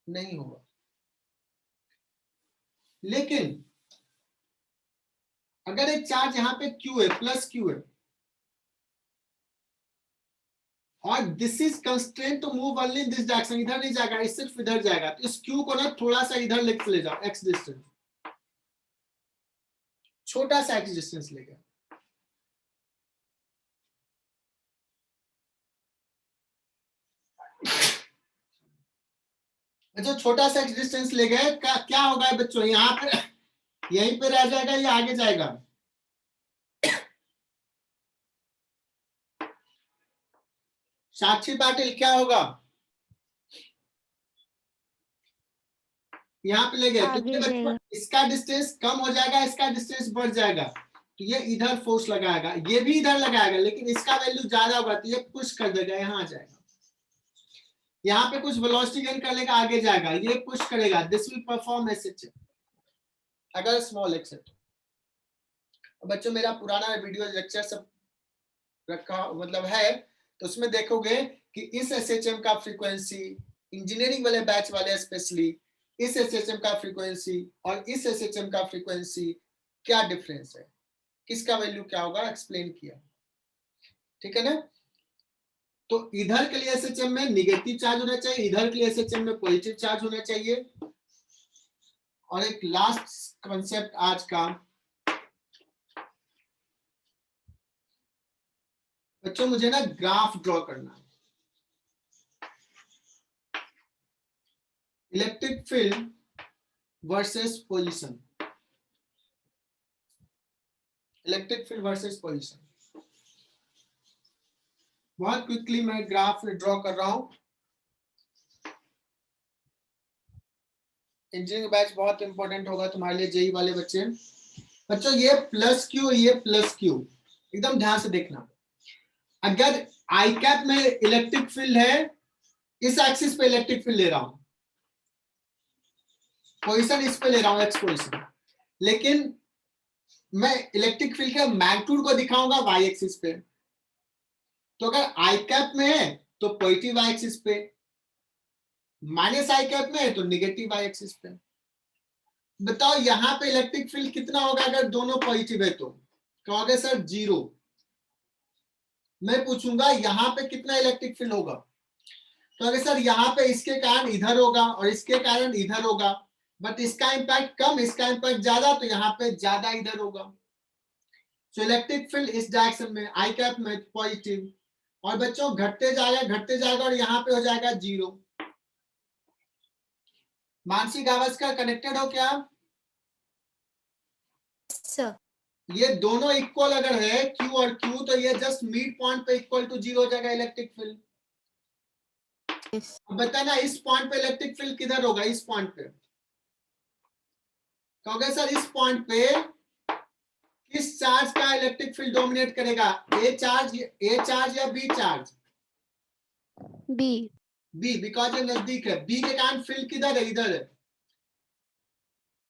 A: नहीं होगा। लेकिन अगर एक चार्ज यहाँ पे Q है, प्लस Q है, और this is constraint to move only in this direction, इधर नहीं जाएगा, इस सिर्फ इधर जाएगा, तो इस Q को ना थोड़ा सा इधर लेके ले जाओ, x डिस्टेंस, छोटा सा x डिस्टेंस लेगा, बच्चों छोटा सा डिस्टेंस ले गए, क्या होगा बच्चों, यहाँ पे यहीं पे रह जाएगा या आगे जाएगा? साक्षी पाटिल क्या होगा? यहाँ पे ले गए तो
B: आगे
A: ये बच्चों
B: जाएगा।
A: इसका डिस्टेंस कम हो जाएगा, इसका डिस्टेंस बढ़ जाएगा, तो ये इधर फोर्स लगाएगा, ये भी इधर लगाएगा, लेकिन इसका वैल्यू ज्यादा होगा तो ये पुश कर देगा, यहाँ आ जाएगा। यहाँ पे कुछ वेलोसिटी गेन कर लेगा, आगे जाएगा, ये पुश करेगा, दिस विल परफॉर्म एसएचएम अगर स्मॉल एक्सेट। बच्चों मेरा पुराना वीडियो लेक्चर सब रखा मतलब है, तो उसमें देखोगे कि इस एसएचएम का फ्रीक्वेंसी, इंजीनियरिंग वाले बैच वाले स्पेशली, इस एसएचएम का फ्रीक्वेंसी और इस एसएचएम का फ्रीक्वेंसी क्या डिफरेंस है, किसका वैल्यू क्या होगा, एक्सप्लेन किया। ठीक है ना? तो इधर के लिए एसएचएम में निगेटिव चार्ज होना चाहिए, इधर के लिए एसएचएम में पॉजिटिव चार्ज होना चाहिए। और एक लास्ट कॉन्सेप्ट आज का, बच्चों मुझे ना ग्राफ ड्रॉ करना है। Electric field versus position, electric field versus position. बहुत क्विकली मैं ग्राफ ड्रॉ कर रहा हूं। इंजीनियरिंग बैच बहुत इंपॉर्टेंट होगा तुम्हारे लिए, जेई वाले बच्चे। बच्चों ये प्लस क्यू, ये प्लस क्यू, एकदम ध्यान से देखना। अगर आई कैप में इलेक्ट्रिक फील्ड है, इस एक्सिस पे इलेक्ट्रिक फील्ड ले रहा हूं, पोजीशन इस पे ले रहा हूं, एक्स पोजीशन, लेकिन मैं इलेक्ट्रिक फील्ड के मैग्नीट्यूड को दिखाऊंगा वाई एक्सिस पे। तो अगर आई कैप में है तो पॉजिटिव वाई एक्सिस पे, माइनस आई कैप में है तो निगेटिव वाई एक्सिस पे। बताओ यहाँ पे इलेक्ट्रिक फील्ड कितना होगा अगर दोनों पॉजिटिव है तो? कहोगे सर 0। मैं पूछूंगा यहाँ पे कितना इलेक्ट्रिक फील्ड होगा, तो अगर सर यहाँ पे इसके कारण इधर होगा और इसके कारण इधर होगा, बट इसका इंपैक्ट कम, इसका इंपैक्ट ज्यादा, तो यहाँ पे ज्यादा इधर होगा। सो इलेक्ट्रिक फील्ड इस डायरेक्शन में, आई कैप में पॉजिटिव, और बच्चों घटते जाएगा और यहाँ पे हो जाएगा 0। मानसी गावस्कर कनेक्टेड हो क्या?
F: सर
A: ये दोनों इक्वल अगर है Q और Q, तो ये जस्ट मिड पॉइंट पे इक्वल टू 0 हो जाएगा इलेक्ट्रिक फील्ड।
F: यस
A: अब बताना इस पॉइंट पे इलेक्ट्रिक फील्ड किधर होगा, इस पॉइंट पे। कहोगे सर इस पॉइंट पे किस चार्ज का इलेक्ट्रिक फील्ड डोमिनेट करेगा, ए चार्ज या B charge?
B: B.
A: B, because ये नजदीक है। बी के कारण फील्ड किधर है, इधर है,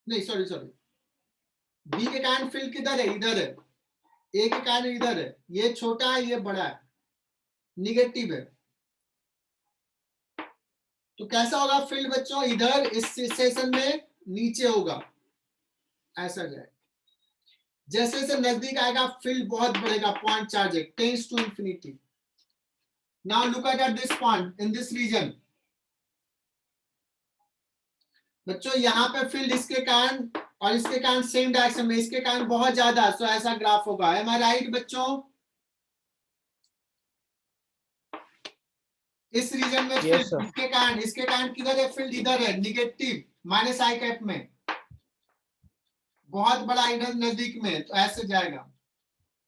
A: नहीं सॉरी, बी के कारण फील्ड किधर है, इधर है। ए के कारण इधर है, ये छोटा है ये बड़ा है, निगेटिव है। तो कैसा होगा फील्ड बच्चों, इधर इस सेशन में नीचे होगा, ऐसा जाए। जैसे जैसे नजदीक आएगा फील्ड बहुत बढ़ेगा, पॉइंट चार्ज है, tends to infinity. Now look at this point in this region. बच्चों यहाँ पे फील्ड इसके कारण और इसके कारण सेम डायरेक्शन में, इसके कारण बहुत ज्यादा, सो ऐसा ग्राफ होगा। एम आई राइट बच्चों? इस रीजन में
C: Yes, sir.
A: फील्ड इसके कारण किधर है, फील्ड इधर है, निगेटिव, माइनस आई कैप में, बहुत बड़ा इधर नजदीक में, तो ऐसे जाएगा।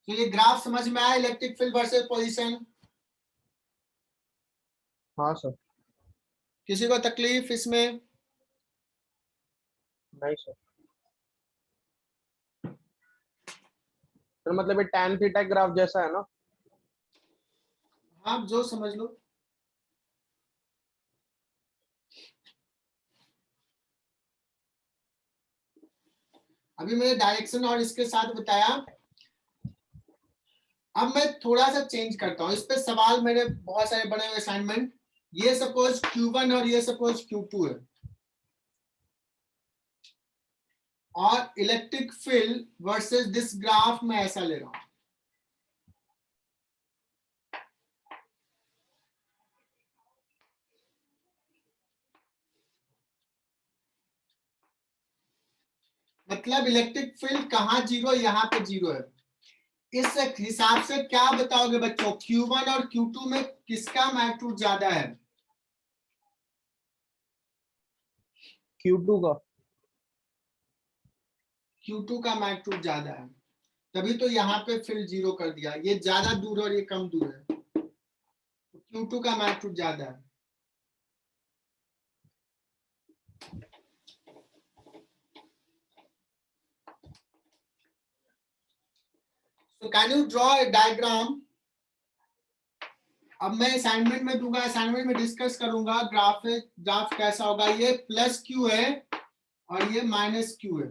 A: तो ये ग्राफ समझ में आया, इलेक्ट्रिक फील्ड वर्सेस पोजीशन?
C: हाँ सर।
A: किसी को तकलीफ इसमें?
C: नहीं सर। तो मतलब ये tan थीटा ग्राफ जैसा है ना?
A: आप जो समझ लो। अभी मैंने डायरेक्शन और इसके साथ बताया, अब मैं थोड़ा सा चेंज करता हूं। इस पे सवाल मेरे बहुत सारे बने हुए असाइनमेंट। ये सपोज Q1 और ये सपोज Q2 है, और electric field versus this graph में ऐसा ले रहा हूं। मतलब इलेक्ट्रिक फील्ड कहाँ 0, यहाँ पे 0 है। इस हिसाब से क्या बताओगे बच्चों, Q1 और Q2 में किसका मैग्नीट्यूड ज्यादा है?
C: Q2 का
A: Q2 का मैग्नीट्यूड ज्यादा है, तभी तो यहाँ पे फिल 0 कर दिया। ये ज्यादा दूर और ये कम दूर है, Q2 का मैग्नीट्यूड ज्यादा है। So can you draw a diagram? अब मैं असाइनमेंट में दूंगा, असाइनमेंट में डिस्कस करूंगा ग्राफ कैसा होगा। ये प्लस क्यू है और ये माइनस क्यू है,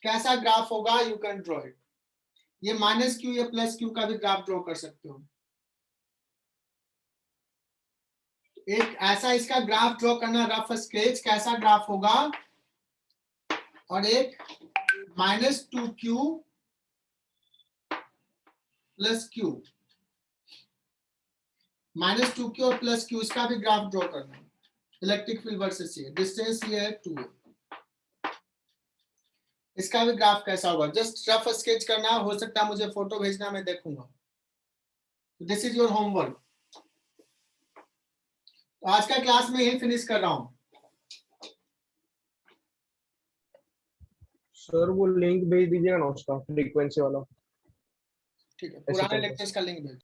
A: कैसा ग्राफ होगा यू कैन ड्रॉ इट। ये माइनस क्यू या प्लस क्यू का भी ग्राफ ड्रॉ कर सकते हो। एक ऐसा इसका ग्राफ ड्रॉ करना, रफ स्केच कैसा ग्राफ होगा, और एक -2q प्लस क्यू, -2q और प्लस क्यू, इसका भी ग्राफ ड्रॉ करना। इलेक्ट्रिक फील्ड वर्सेस ये डिस्टेंस ये है 2, इसका भी ग्राफ कैसा होगा, जस्ट रफ स्केच करना। हो सकता है मुझे फोटो भेजना, मैं देखूंगा। This is your homework. तो आज का क्लास में यही फिनिश कर रहा हूं।
C: सर वो लिंक भेज दीजिएगा ना उसका फ्रीक्वेंसी वाला।
A: ठीक है,
C: ऐसे
A: पुराने
C: करके।
A: लेक्चर्स का लिंक भेज